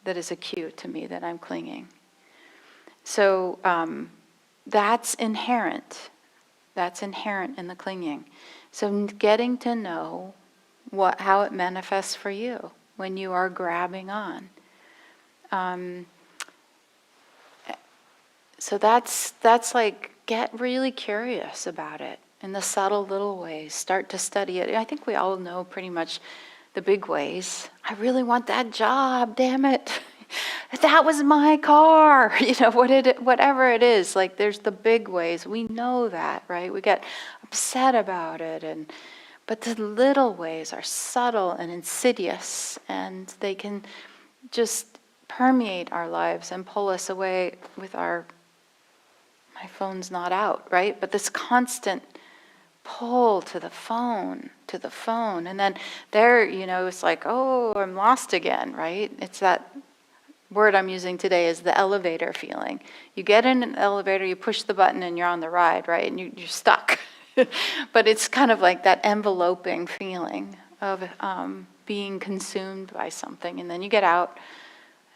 [SPEAKER 2] that is a cue to me that I'm clinging. So that's inherent. That's inherent in the clinging. So getting to know how it manifests for you when you are grabbing on. So that's like, get really curious about it in the subtle little ways. Start to study it. I think we all know pretty much the big ways. I really want that job, damn it. That was my car. Whatever it is, like there's the big ways. We know that, right? We get upset about it, but the little ways are subtle and insidious, and they can just permeate our lives and pull us away with my phone's not out, right? But this constant pull to the phone, and then there, it's like, oh, I'm lost again, right? It's that word I'm using today is the elevator feeling. You get in an elevator, you push the button, and you're on the ride, right? And you're stuck. But it's kind of like that enveloping feeling of being consumed by something, and then you get out,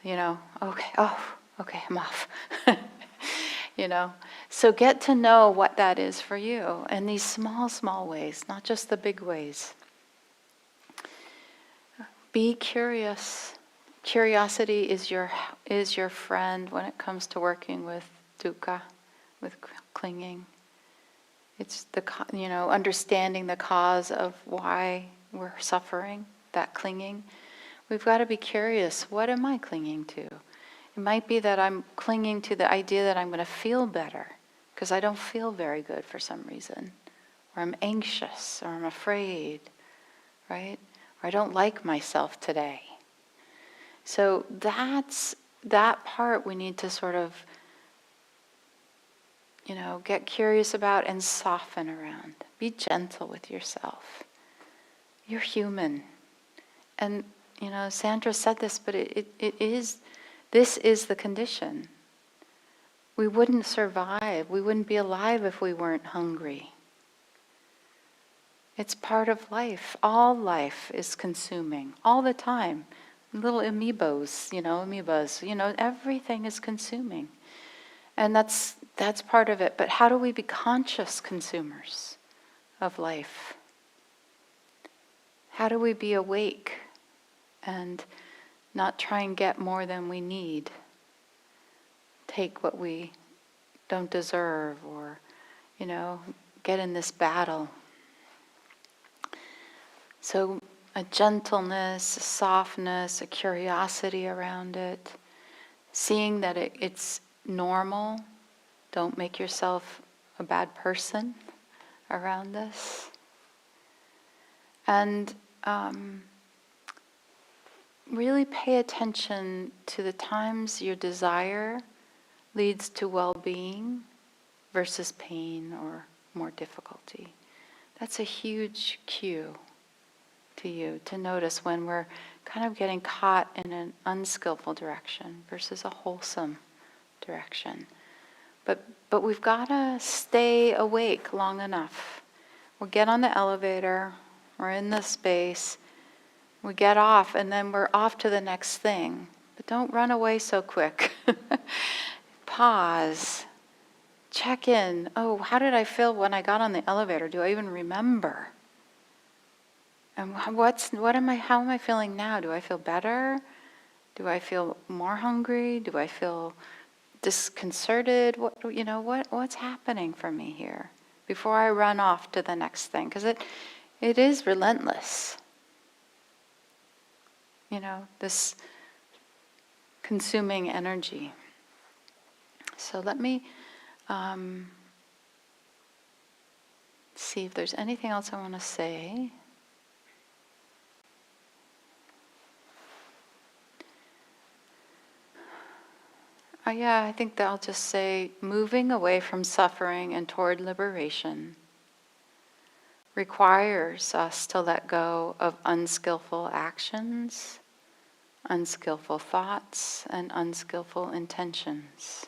[SPEAKER 2] okay, I'm off. So get to know what that is for you in these small, small ways, not just the big ways. Be curious. Curiosity is your friend when it comes to working with dukkha, with clinging. It's understanding the cause of why we're suffering, that clinging. We've got to be curious. What am I clinging to? It might be that I'm clinging to the idea that I'm going to feel better because I don't feel very good for some reason, or I'm anxious, or I'm afraid, right? Or I don't like myself today. So that part we need to sort of, get curious about and soften around. Be gentle with yourself. You're human. And, Sandra said this, but this is the condition. We wouldn't survive. We wouldn't be alive if we weren't hungry. It's part of life. All life is consuming, all the time. Little amoebas, everything is consuming. And that's part of it. But how do we be conscious consumers of life? How do we be awake and not try and get more than we need? Take what we don't deserve, or, get in this battle. So a gentleness, a softness, a curiosity around it. seeing that it's normal. Don't make yourself a bad person around this. And really pay attention to the times your desire leads to well-being versus pain or more difficulty. That's a huge cue to you to notice when we're kind of getting caught in an unskillful direction versus a wholesome direction. But we've got to stay awake long enough. We'll get on the elevator, we're in the space, we get off, and then we're off to the next thing. But don't run away so quick. Pause. Check in. Oh, how did I feel when I got on the elevator? Do I even remember? And how am I feeling now? Do I feel better? Do I feel more hungry? Do I feel disconcerted? What's happening for me here before I run off to the next thing? Because it is relentless. This consuming energy. So let me see if there's anything else I want to say. I think that I'll just say, moving away from suffering and toward liberation requires us to let go of unskillful actions, unskillful thoughts, and unskillful intentions.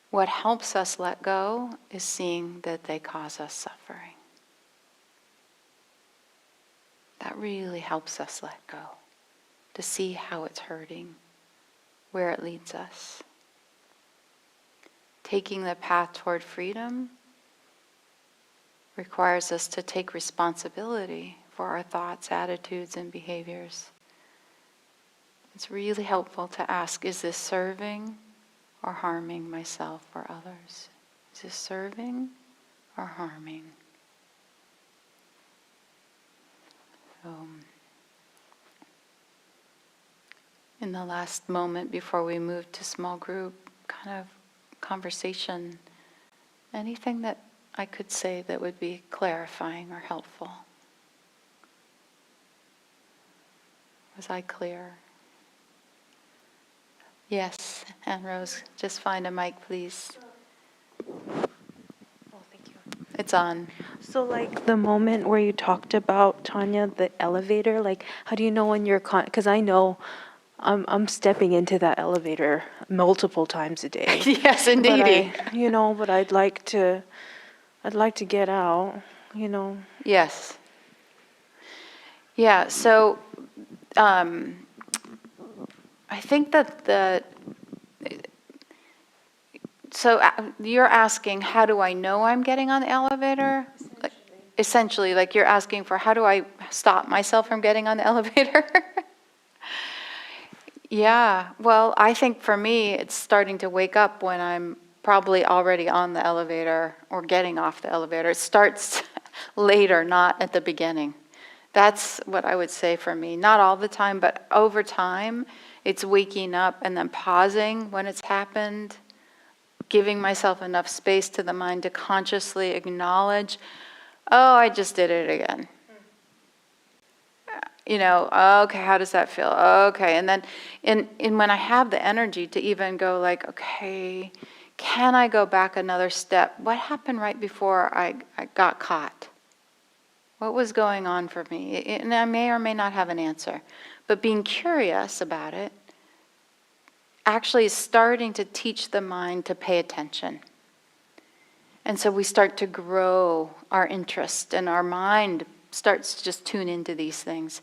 [SPEAKER 2] What helps us let go is seeing that they cause us suffering. That really helps us let go, to see how it's hurting, where it leads us. Taking the path toward freedom requires us to take responsibility for our thoughts, attitudes, and behaviors. It's really helpful to ask, is this serving or harming myself or others? Is this serving or harming? In the last moment before we move to small group kind of conversation, anything that I could say that would be clarifying or helpful? Was I clear? Yes, Anne Rose, just find a mic, please.
[SPEAKER 3] Oh, thank you.
[SPEAKER 2] It's on.
[SPEAKER 3] So the moment where you talked about, Tanya, the elevator, how do you know when you're because I know I'm stepping into that elevator multiple times a day.
[SPEAKER 2] Yes, indeed.
[SPEAKER 3] But I'd like to get out,
[SPEAKER 2] Yes. Yeah, so I think that you're asking, how do I know I'm getting on the elevator? Essentially, you're asking for, how do I stop myself from getting on the elevator? Yeah, well, I think for me, it's starting to wake up when I'm probably already on the elevator or getting off the elevator. It starts later, not at the beginning. That's what I would say for me. Not all the time, but over time, it's waking up and then pausing when it's happened, giving myself enough space to the mind to consciously acknowledge, oh, I just did it again. Okay, how does that feel? Okay, and then when I have the energy to even go okay, can I go back another step? What happened right before I got caught? What was going on for me? And I may or may not have an answer, but being curious about it actually is starting to teach the mind to pay attention. And so we start to grow our interest, and our mind starts to just tune into these things.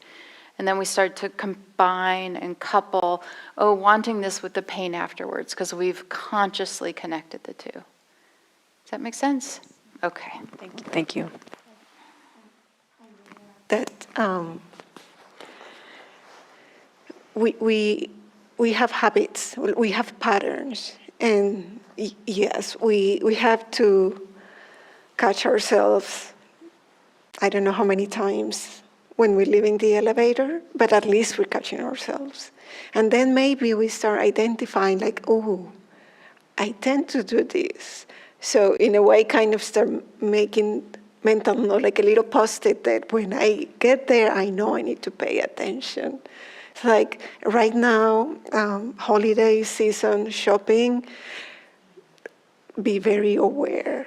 [SPEAKER 2] And then we start to combine and couple, wanting this with the pain afterwards, because we've consciously connected the two. Does that make sense? Okay.
[SPEAKER 3] Thank you.
[SPEAKER 1] That we have habits, we have patterns, and yes, we have to catch ourselves. I don't know how many times when we leave in the elevator, but at least we're catching ourselves. And then maybe we start identifying like, oh, I tend to do this. So in a way, kind of start making mental note, like a little post-it that when I get there, I know I need to pay attention. It's like right now, holiday season shopping, be very aware.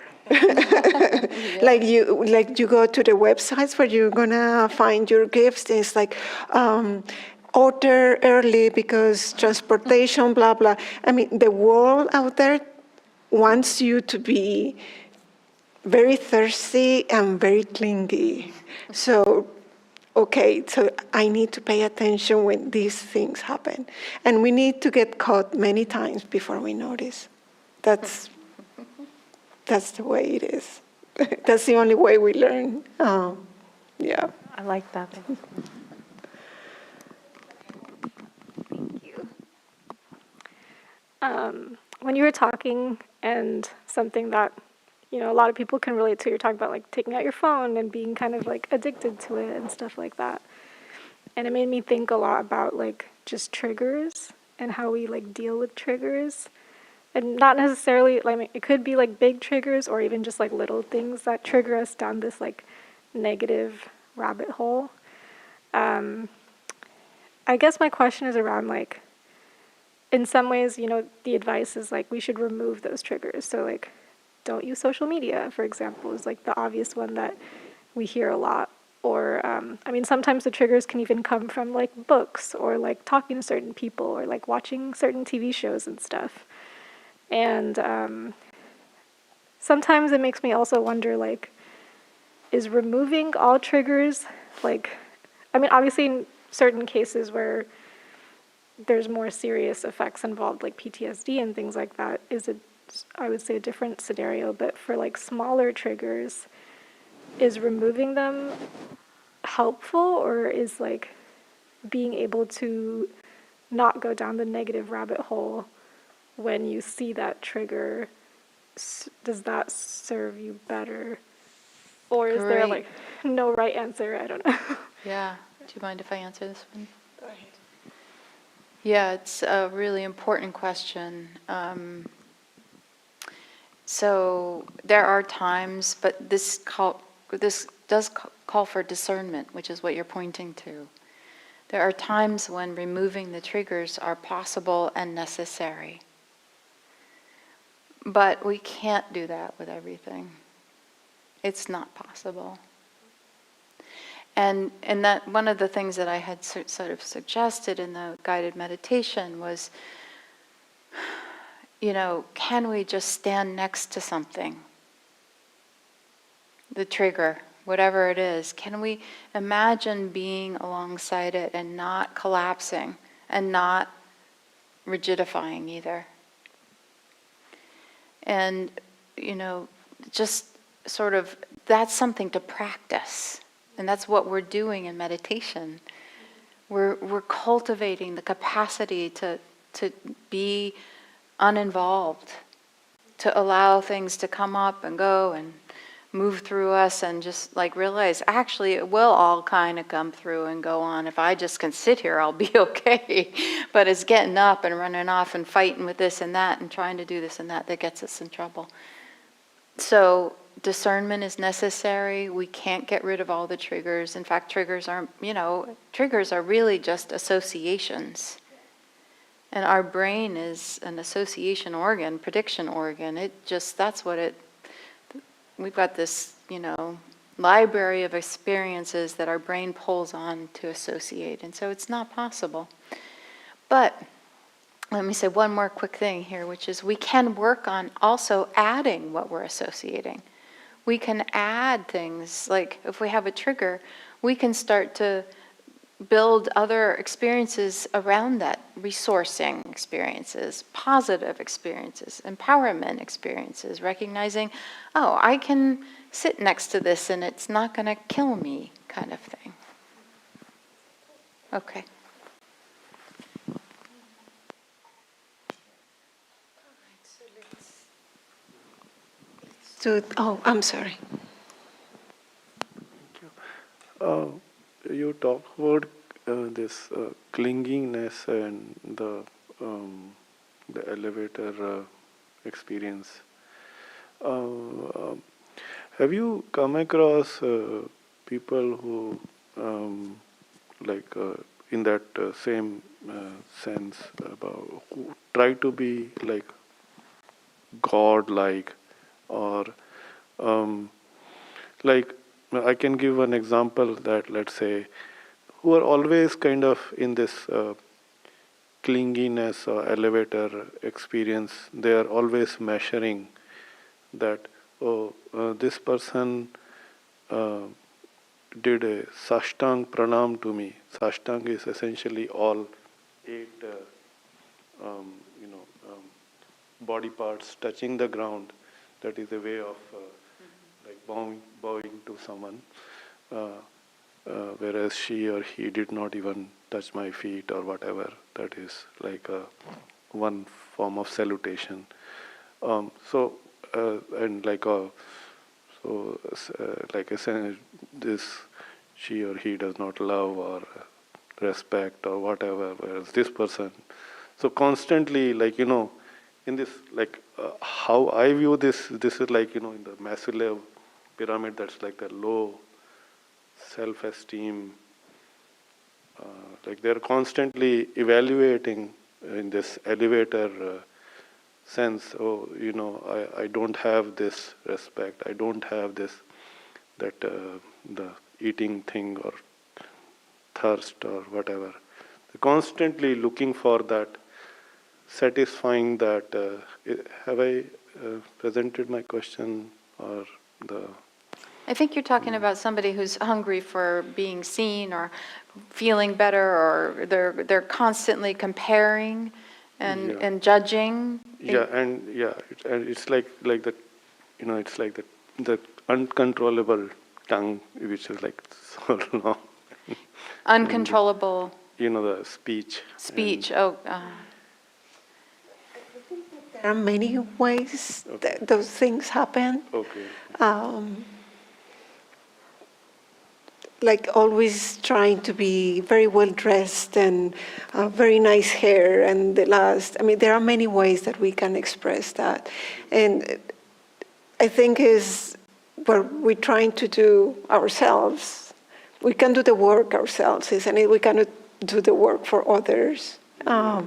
[SPEAKER 1] Like you go to the websites where you're gonna find your gifts, and it's like order early because transportation, blah blah. I mean, the world out there wants you to be very thirsty and very clingy. So, okay, so I need to pay attention when these things happen, and we need to get caught many times before we notice. That's the way it is. That's the only way we learn. Yeah.
[SPEAKER 3] I like that.
[SPEAKER 6] When you were talking, and something that, you know, a lot of people can relate to, you're talking about like taking out your phone and being kind of like addicted to it and stuff like that. And it made me think a lot about like just triggers and how we like deal with triggers. And not necessarily, like, it could be like big triggers or even just like little things that trigger us down this like negative rabbit hole. I guess my question is around like, in some ways, you know, the advice is like we should remove those triggers. So like, don't use social media, for example, is like the obvious one that we hear a lot. Or, I mean, sometimes the triggers can even come from like books or like talking to certain people or like watching certain TV shows and stuff. And sometimes it makes me also wonder, like, is removing all triggers, like, I mean, obviously in certain cases where there's more serious effects involved, like PTSD and things like that, is I would say a different scenario. But for like smaller triggers, is removing them helpful, or is like being able to not go down the negative rabbit hole when you see that trigger, does that serve you better? Or is there like no right answer? I don't know.
[SPEAKER 2] Yeah. Do you mind if I answer this one? Go ahead. Yeah, it's a really important question. So there are times, but this does call for discernment, which is what you're pointing to. There are times when removing the triggers are possible and necessary. But we can't do that with everything. It's not possible. And that one of the things that I had sort of suggested in the guided meditation was, you know, can we just stand next to something? The trigger, whatever it is, can we imagine being alongside it and not collapsing and not rigidifying either? And, you know, just sort of, that's something to practice. And that's what we're doing in meditation. We're cultivating the capacity to be uninvolved, to allow things to come up and go and move through us, and just like realize actually it will all kind of come through and go on. If I just can sit here, I'll be okay. But it's getting up and running off and fighting with this and that and trying to do this and that gets us in trouble. So discernment is necessary. We can't get rid of all the triggers. In fact, triggers are really just associations. And our brain is an association organ, prediction organ. We've got this, library of experiences that our brain pulls on to associate. And so it's not possible. But let me say one more quick thing here, which is we can work on also adding what we're associating. We can add things, like if we have a trigger, we can start to build other experiences around that, resourcing experiences, positive experiences, empowerment experiences, recognizing, oh, I can sit next to this and it's not going to kill me, kind of thing. Okay.
[SPEAKER 1] I'm sorry.
[SPEAKER 4] You talk about this clinginess and the elevator experience. Have you come across people who, like, in that same sense, about who try to be like God-like, or like, I can give an example that, let's say, who are always kind of in this clinginess or elevator experience. They are always measuring that, oh, this person did a sashtang pranam to me. Sashtang is essentially all 8 body parts touching the ground. That is a way of like bowing to someone, whereas she or he did not even touch my feet or whatever. That is like one form of salutation. And like a like I said, this she or he does not love or respect or whatever, whereas this person. So constantly, like, in this, like, how I view this is like, in the Maslow pyramid, that's like the low self-esteem. Like they're constantly evaluating in this elevator sense. Oh, I don't have this respect. I don't have this, that the eating thing or thirst or whatever. They're constantly looking for that, satisfying that. Have I presented my question or the?
[SPEAKER 2] I think you're talking about somebody who's hungry for being seen or feeling better, or they're constantly comparing and
[SPEAKER 4] Yeah.
[SPEAKER 2] and judging.
[SPEAKER 4] Yeah, and it's like the, it's like the uncontrollable tongue, which is like so long.
[SPEAKER 2] Uncontrollable
[SPEAKER 4] The speech.
[SPEAKER 2] speech.
[SPEAKER 1] There are many ways
[SPEAKER 4] Okay.
[SPEAKER 1] that those things happen.
[SPEAKER 4] Okay.
[SPEAKER 1] Like always trying to be very well dressed and very nice hair and there are many ways that we can express that. And I think is what we're trying to do ourselves. We can do the work ourselves, isn't it? We cannot do the work for others. And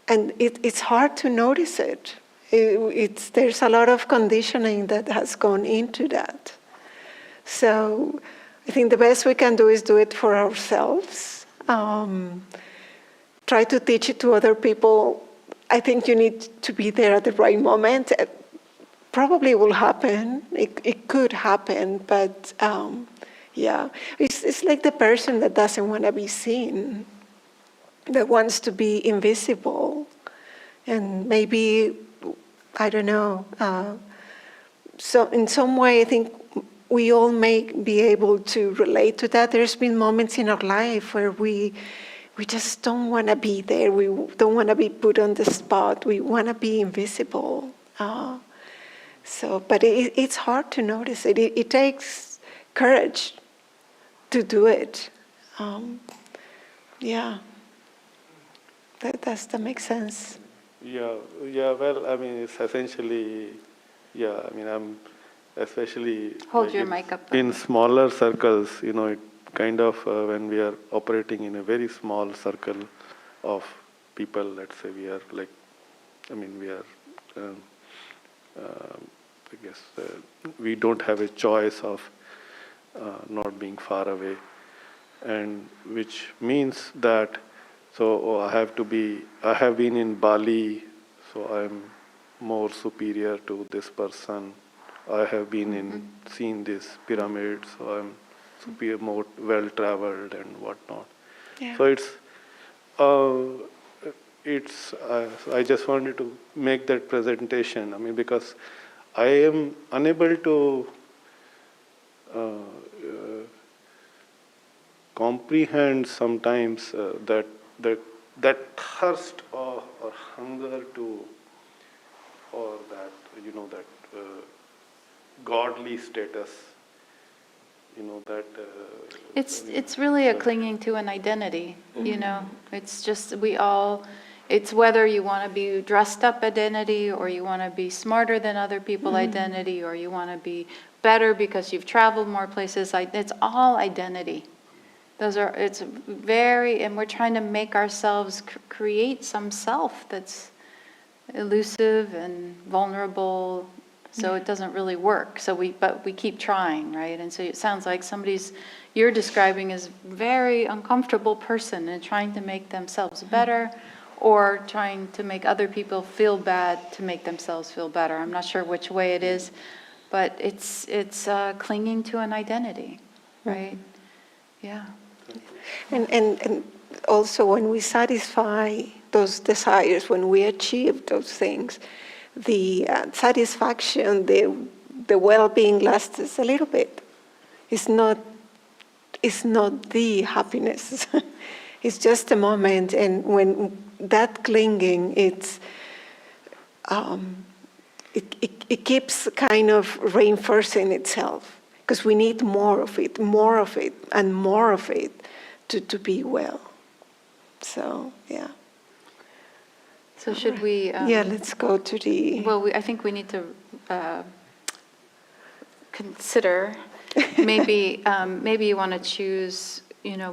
[SPEAKER 1] it's hard to notice it. There's a lot of conditioning that has gone into that. So I think the best we can do is do it for ourselves. Try to teach it to other people. I think you need to be there at the right moment. It probably will happen. It could happen, but yeah. It's like the person that doesn't want to be seen, that wants to be invisible. And maybe, I don't know, so in some way I think we all may be able to relate to that. There's been moments in our life where we just don't want to be there. We don't want to be put on the spot. We want to be invisible. But it's hard to notice it. It takes courage to do it. Yeah, that makes sense.
[SPEAKER 4] Yeah. Well, I mean, it's essentially, yeah. I mean, I'm especially
[SPEAKER 2] Hold
[SPEAKER 4] like
[SPEAKER 2] your mic up.
[SPEAKER 4] in smaller circles. It kind of when we are operating in a very small circle of people. Let's say we are like, I mean, we are. I guess we don't have a choice of not being far away, and which means that. So I have been in Bali, so I'm more superior to this person. I have been seen this pyramid, so I'm superior, more well-traveled and whatnot.
[SPEAKER 1] Yeah.
[SPEAKER 4] So I just wanted to make that presentation. I mean, because I am unable to comprehend sometimes that thirst or hunger to, or that that godly status. that.
[SPEAKER 2] It's really a clinging to an identity, It's just, it's whether you want to be dressed up identity, or you want to be smarter than other people identity, or you want to be better because you've traveled more places. It's all identity. And we're trying to make ourselves create some self that's elusive and vulnerable, so it doesn't really work. But we keep trying, right? And so it sounds like you're describing as very uncomfortable person and trying to make themselves better, or trying to make other people feel bad to make themselves feel better. I'm not sure which way it is, but it's clinging to an identity, right? Yeah.
[SPEAKER 1] And also when we satisfy those desires, when we achieve those things, the satisfaction, the well-being lasts a little bit. It's not the happiness. It's just a moment, and when that clinging, it keeps kind of reinforcing itself, because we need more of it, and more of it to be well. So, yeah.
[SPEAKER 2] So should we?
[SPEAKER 1] Yeah, let's go to the...
[SPEAKER 2] Well, I think we need to consider, maybe you want to choose,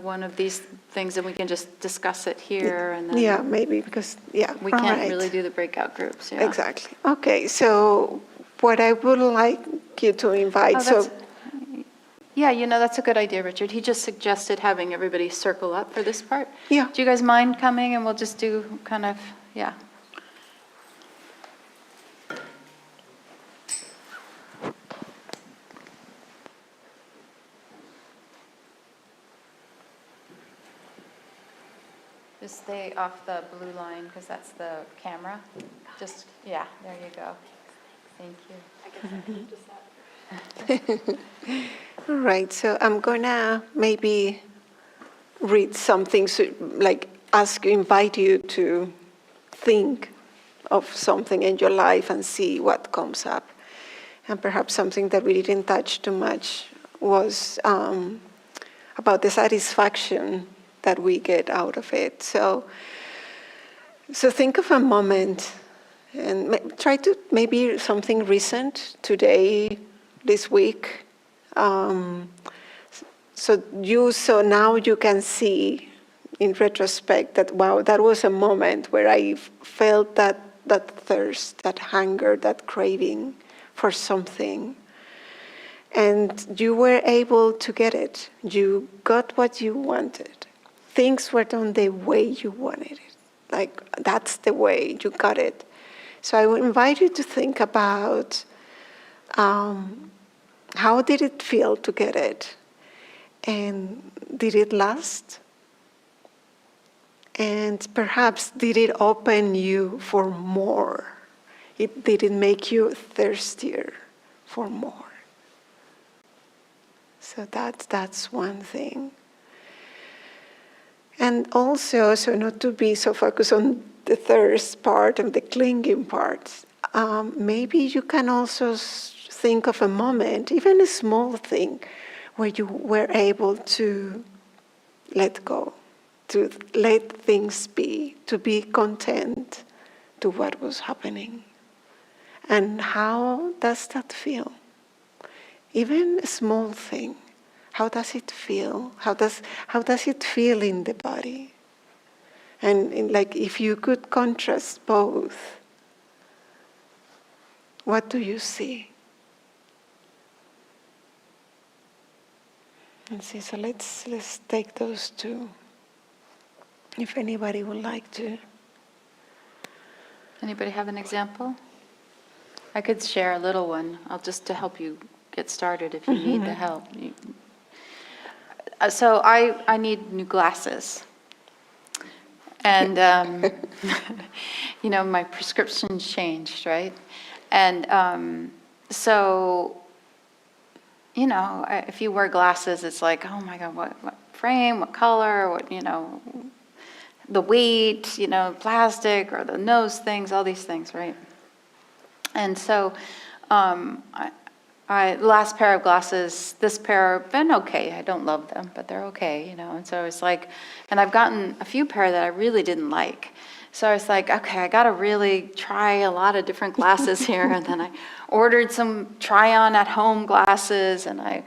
[SPEAKER 2] one of these things, and we can just discuss it here, and then
[SPEAKER 1] Yeah, maybe, because, yeah.
[SPEAKER 2] we
[SPEAKER 1] all
[SPEAKER 2] can't
[SPEAKER 1] right.
[SPEAKER 2] really do the breakout groups. Yeah.
[SPEAKER 1] Exactly. Okay, so what I would like you to invite,
[SPEAKER 2] Yeah, that's a good idea, Richard. He just suggested having everybody circle up for this part.
[SPEAKER 1] Yeah.
[SPEAKER 2] Do you guys mind coming, and we'll just do kind of, yeah. Just stay off the blue line, because that's the camera. Just, yeah, there you go. Thank you.
[SPEAKER 1] all right, so I'm gonna maybe read something, like invite you to think of something in your life and see what comes up. And perhaps something that we didn't touch too much was about the satisfaction that we get out of it. So think of a moment, and try to maybe something recent, today, this week. So now you can see in retrospect that, wow, that was a moment where I felt that thirst, that hunger, that craving for something. And you were able to get it. You got what you wanted. Things were done the way you wanted it. Like, that's the way you got it. So I would invite you to think about how did it feel to get it? And did it last? And perhaps did it open you for more? Did it make you thirstier for more? So that's one thing. And also, so not to be so focused on the thirst part and the clinging part, maybe you can also think of a moment, even a small thing, where you were able to let go, to let things be, to be content to what was happening. And how does that feel? Even a small thing, how does it feel? How does it feel in the body? And like, if you could contrast both, what do you see? And see, so let's take those two. If anybody would like to.
[SPEAKER 2] Anybody have an example? I could share a little one. Just to help you get started if you need the help. So I need new glasses. And, my prescription's changed, right? And so, if you wear glasses, it's like, oh my God, what frame, what color, what, the weight, plastic, or the nose things, all these things, right? And so the last pair of glasses, this pair have been okay. I don't love them, but they're okay, you know. And so it's like, and I've gotten a few pair that I really didn't like. So I was like, okay, I got to really try a lot of different glasses here. And then I ordered some try-on at home glasses, and I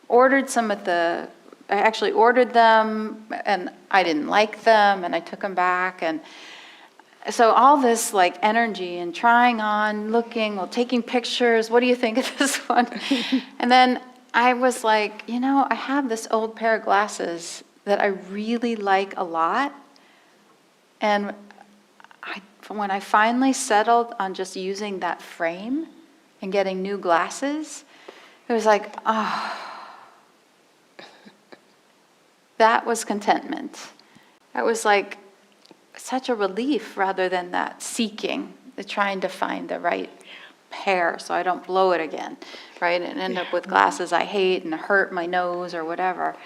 [SPEAKER 2] ordered some I actually ordered them, and I didn't like them, and I took them back. And so all this like energy and trying on, looking, well, taking pictures, what do you think of this one? And then I was like, you know, I have this old pair of glasses that I really like a lot. And when I finally settled on just using that frame and getting new glasses, it was like, oh, that was contentment. That was like such a relief rather than that seeking, the trying to find the right pair so I don't blow it again, right? And end up with glasses I hate and hurt my nose or whatever.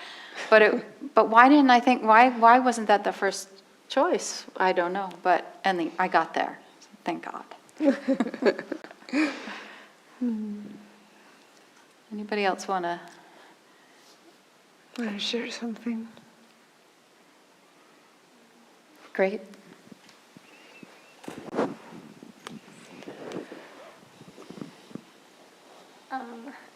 [SPEAKER 2] But why didn't I think, why wasn't that the first choice? I don't know, but I got there, thank God. Anybody else want to?
[SPEAKER 1] Want to share something?
[SPEAKER 2] Great.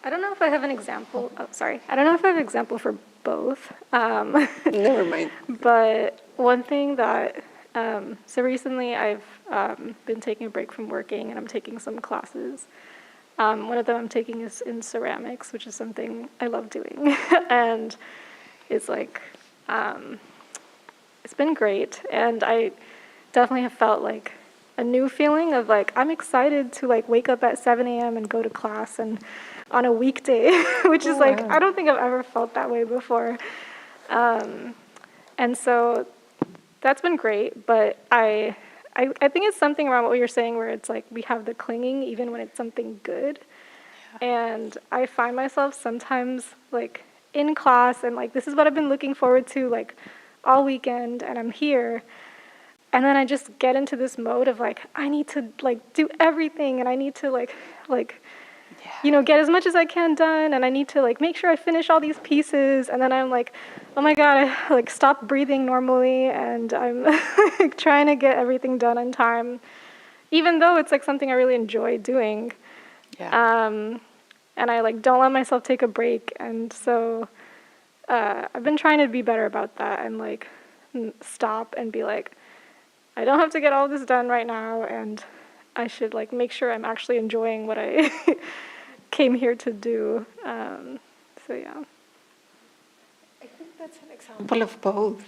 [SPEAKER 6] I don't know if I have an example. Oh, sorry. I don't know if I have an example for both.
[SPEAKER 1] Never mind.
[SPEAKER 6] But one thing that, so recently I've been taking a break from working and I'm taking some classes. One of them I'm taking is in ceramics, which is something I love doing. And it's like, it's been great. And I definitely have felt like a new feeling of like, I'm excited to like wake up at 7 a.m. and go to class and on a weekday, which is like, I don't think I've ever felt that way before. And so that's been great, but I think it's something around what you're saying where it's like we have the clinging even when it's something good. Yeah. And I find myself sometimes like in class and like this is what I've been looking forward to like all weekend and I'm here. And then I just get into this mode of like I need to like do everything and I need to like you know, get as much as I can done, and I need to like make sure I finish all these pieces, and then I'm like, oh my God, I like stop breathing normally, and I'm like, trying to get everything done in time, even though it's like something I really enjoy doing.
[SPEAKER 2] Yeah.
[SPEAKER 6] And I like don't let myself take a break, and so I've been trying to be better about that and like stop and be like, I don't have to get all this done right now, and I should like make sure I'm actually enjoying what I came here to do. So yeah.
[SPEAKER 1] I think that's an example of both.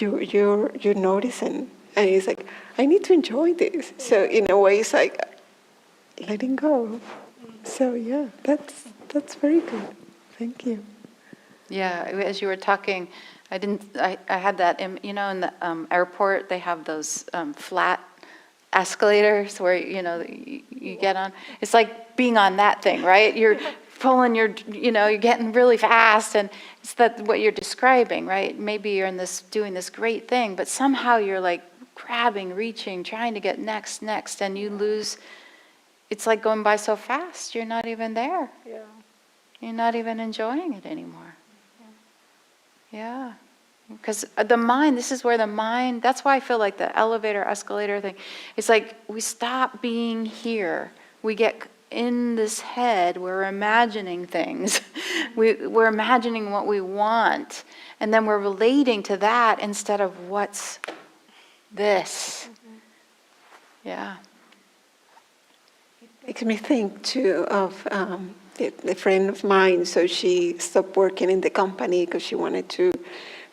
[SPEAKER 1] You're noticing, and it's like I need to enjoy this. So in a way, it's like letting go. So yeah, that's very good. Thank you.
[SPEAKER 2] Yeah, as you were talking, I had that, you know, in the airport, they have those flat escalators where, you know, you get on. It's like being on that thing, right? You're pulling you know, you're getting really fast, and it's what you're describing, right? Maybe you're doing this great thing, but somehow you're like grabbing, reaching, trying to get next, and you lose. It's like going by so fast, you're not even there.
[SPEAKER 6] Yeah.
[SPEAKER 2] You're not even enjoying it anymore. Yeah. Because the mind, this is where the mind, that's why I feel like the elevator, escalator thing, it's like we stop being here. We get in this head, we're imagining things. We're imagining what we want. And then we're relating to that instead of what's this. Yeah.
[SPEAKER 1] Makes me think too of a friend of mine. So she stopped working in the company because she wanted to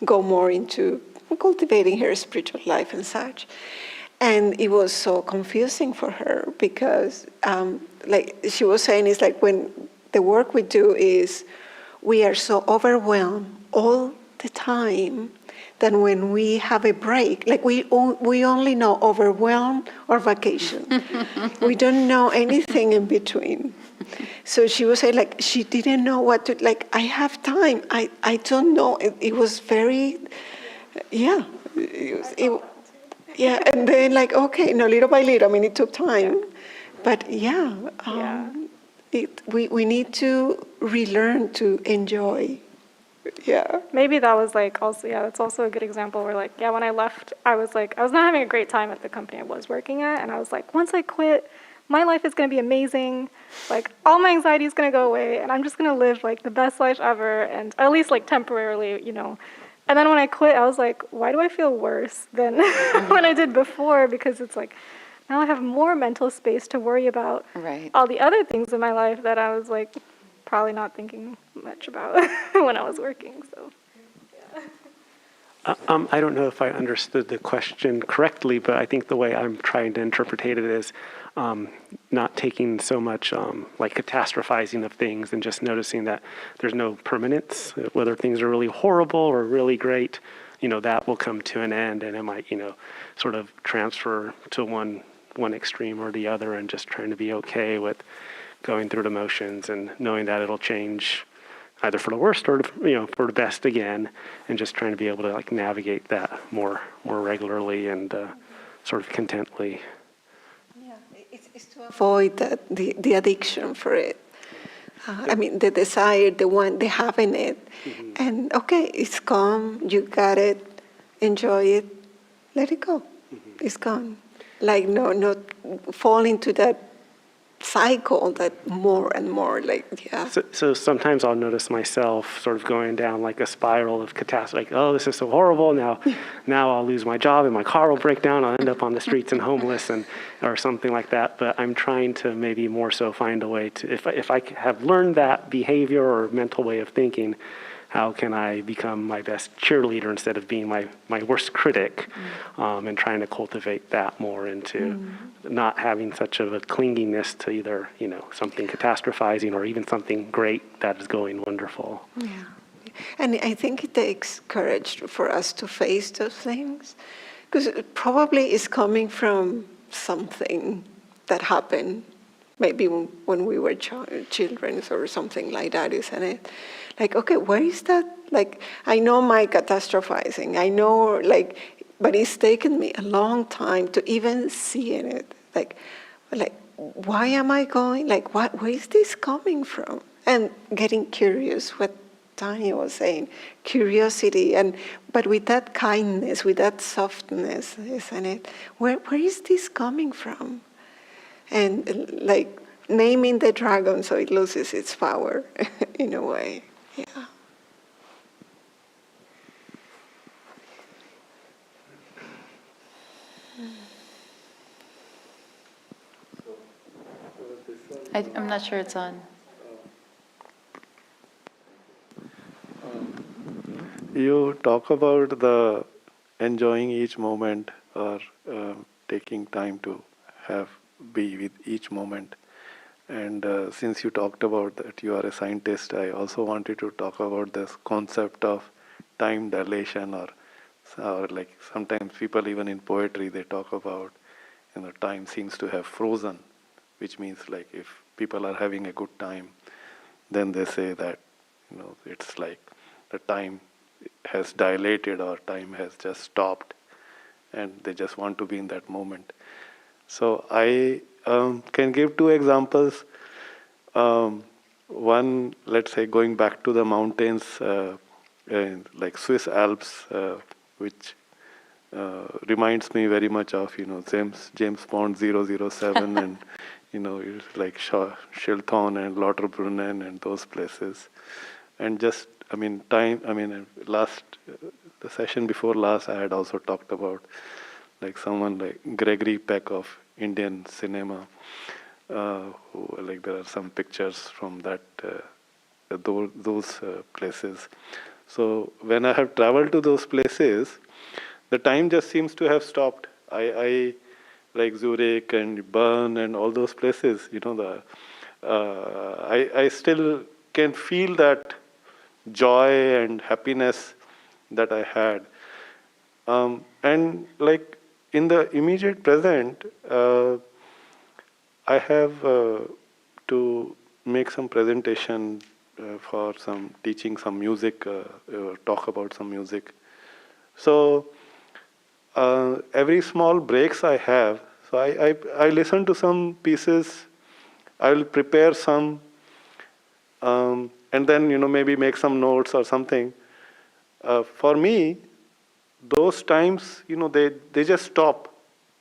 [SPEAKER 1] go more into cultivating her spiritual life and such. And it was so confusing for her because, like she was saying, it's like when the work we do is we are so overwhelmed all the time that when we have a break, like we only know overwhelm or vacation. We don't know anything in between. So she was saying, like, she didn't know what to, like, I have time. I don't know. It was very, yeah. Yeah, and then, like, okay, no, little by little. I mean, it took time. But, yeah. We need to relearn to enjoy. Yeah.
[SPEAKER 6] Maybe that was like also, yeah, that's also a good example where like, yeah, when I left, I was like, I was not having a great time at the company I was working at. And I was like, once I quit, my life is going to be amazing. Like all my anxiety is going to go away and I'm just going to live like the best life ever. And at least like temporarily, you know. And then when I quit, I was like, why do I feel worse than when I did before? Because it's like, now I have more mental space to worry about
[SPEAKER 2] Right.
[SPEAKER 6] all the other things in my life that I was like, probably not thinking much about when I was working. So,
[SPEAKER 7] I don't know if I understood the question correctly, but I think the way I'm trying to interpret it is not taking so much like catastrophizing of things and just noticing that there's no permanence, whether things are really horrible or really great, that will come to an end and it might, sort of transfer to one extreme or the other, and just trying to be okay with going through the motions and knowing that it'll change either for the worst or for the best again, and just trying to be able to like navigate that more regularly and sort of contently.
[SPEAKER 1] Yeah, it's to avoid the addiction for it. I mean, the desire, the having it.
[SPEAKER 7] Mm-hmm.
[SPEAKER 1] And okay, it's gone, you got it, enjoy it, let it go.
[SPEAKER 7] Mm-hmm.
[SPEAKER 1] It's gone. Like, no, not fall into that cycle that more and more, like, yeah.
[SPEAKER 7] So sometimes I'll notice myself sort of going down like a spiral of catastrophe, like, oh, this is so horrible. Now I'll lose my job and my car will break down. I'll end up on the streets and homeless or something like that. But I'm trying to maybe more so find a way to, if I have learned that behavior or mental way of thinking, how can I become my best cheerleader instead of being my worst critic, and trying to cultivate that more into not having such of a clinginess to either, something catastrophizing or even something great that is going wonderful.
[SPEAKER 1] Yeah. And I think it takes courage for us to face those things, because it probably is coming from something that happened maybe when we were children or something like that, isn't it? Like, okay, where is that? Like, I know my catastrophizing, I know, like, but it's taken me a long time to even see in it. Like, why am I going? Like, where is this coming from? And getting curious, what Tanya was saying, curiosity, but with that kindness, with that softness, isn't it? Where is this coming from? And like naming the dragon so it loses its power in a way. Yeah.
[SPEAKER 2] I'm not sure it's on.
[SPEAKER 4] You talk about the enjoying each moment or taking time to be with each moment. And since you talked about that you are a scientist, I also wanted to talk about this concept of time dilation, or like sometimes people even in poetry they talk about, time seems to have frozen, which means like if people are having a good time, then they say that it's like the time has dilated or time has just stopped, and they just want to be in that moment. So I can give two examples. One, let's say, going back to the mountains, like Swiss Alps, which reminds me very much of James Bond 007 and it's like Schilthorn and Lauterbrunnen and those places. And just the session before last, I had also talked about like someone like Gregory Peck of Indian cinema, who, like, there are some pictures from that those places. So when I have traveled to those places, the time just seems to have stopped. I like Zurich and Bern and all those places. I still can feel that joy and happiness that I had. And like in the immediate present, I have to make some presentation for some teaching some music, talk about some music. So every small breaks I have, so I listen to some pieces I will prepare some, and then maybe make some notes or something. For me, those times, they just stop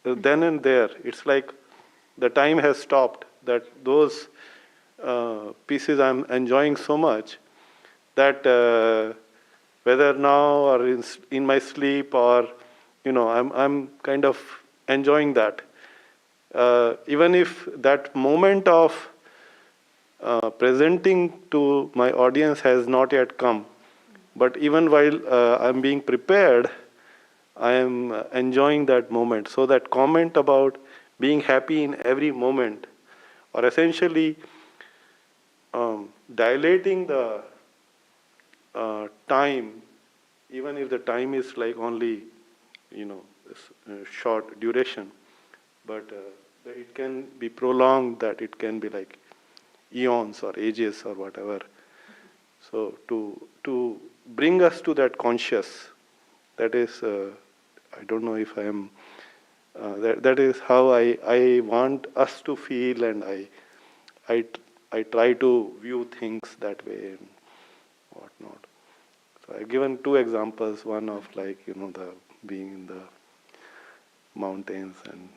[SPEAKER 4] then and there. It's like the time has stopped. That those pieces I'm enjoying so much that whether now or in my sleep or I'm kind of enjoying that. Even if that moment of presenting to my audience has not yet come, but even while I'm being prepared, I am enjoying that moment. So that comment about being happy in every moment, or essentially dilating the time, even if the time is like only, short duration, but it can be prolonged, that it can be like eons or ages or whatever. So to bring us to that conscious, that is, I don't know if I am, that is how I want us to feel, and I try to view things that way and whatnot. So I've given two examples, one of the being in the mountains and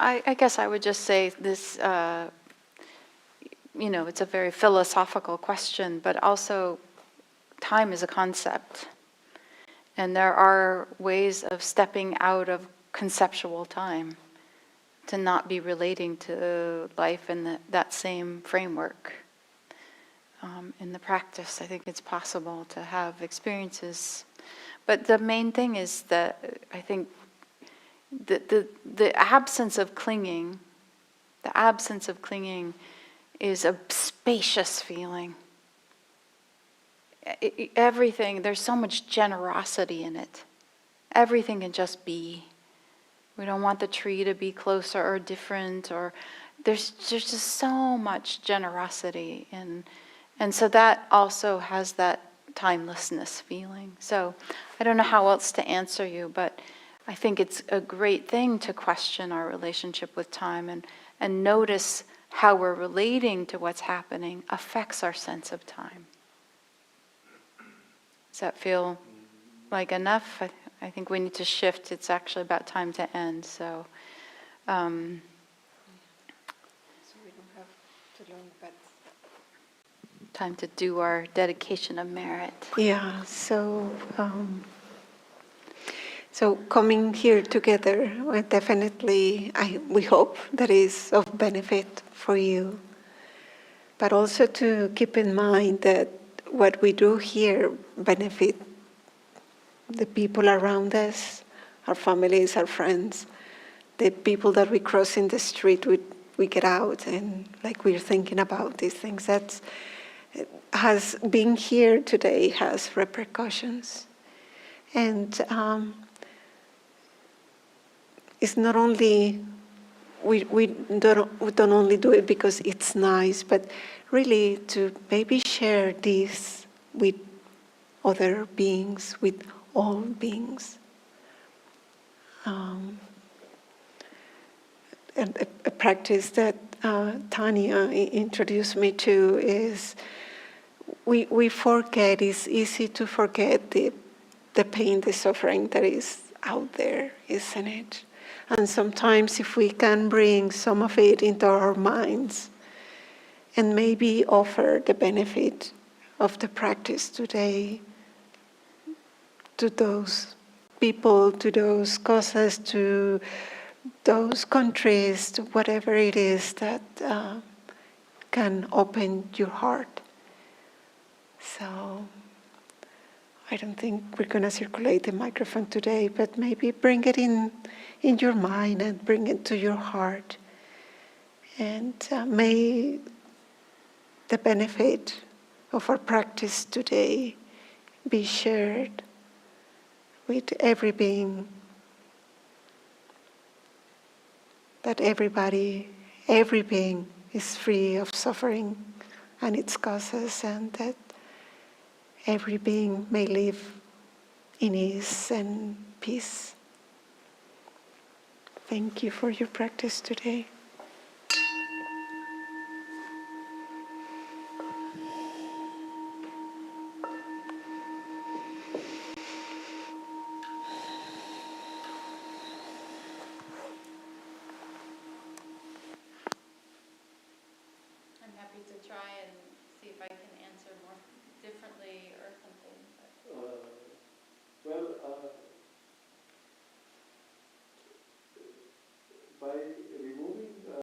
[SPEAKER 2] I guess I would just say this, it's a very philosophical question, but also time is a concept. And there are ways of stepping out of conceptual time to not be relating to life in that same framework. In the practice, I think it's possible to have experiences. But the main thing is that I think the absence of clinging, is a spacious feeling. Everything, there's so much generosity in it. Everything can just be. We don't want the tree to be closer or different, or there's just so much generosity, and so that also has that timelessness feeling. So I don't know how else to answer you, but I think it's a great thing to question our relationship with time and notice how we're relating to what's happening affects our sense of time. Does that feel like enough? I think we need to shift. It's actually about time to end. So
[SPEAKER 1] So we don't have too long, but
[SPEAKER 2] time to do our dedication of merit.
[SPEAKER 1] yeah. So coming here together, definitely, we hope that is of benefit for you. But also to keep in mind that what we do here benefit the people around us, our families, our friends, the people that we cross in the street, we get out and like we're thinking about these things. That's has being here today has repercussions, and it's not only we don't only do it because it's nice, but really to maybe share this with other beings, with all beings. And a practice that Tanya introduced me to is we forget, it's easy to forget the pain, the suffering that is out there, isn't it? And sometimes if we can bring some of it into our minds and maybe offer the benefit of the practice today to those people, to those causes, to those countries, to whatever it is that can open your heart. So I don't think we're going to circulate the microphone today, but maybe bring it in your mind and bring it to your heart. And may the benefit of our practice today be shared with every being, that every being is free of suffering and its causes, and that every being may live in ease and peace. Thank you for your practice today.
[SPEAKER 2] I'm happy to try and see if I can answer more differently or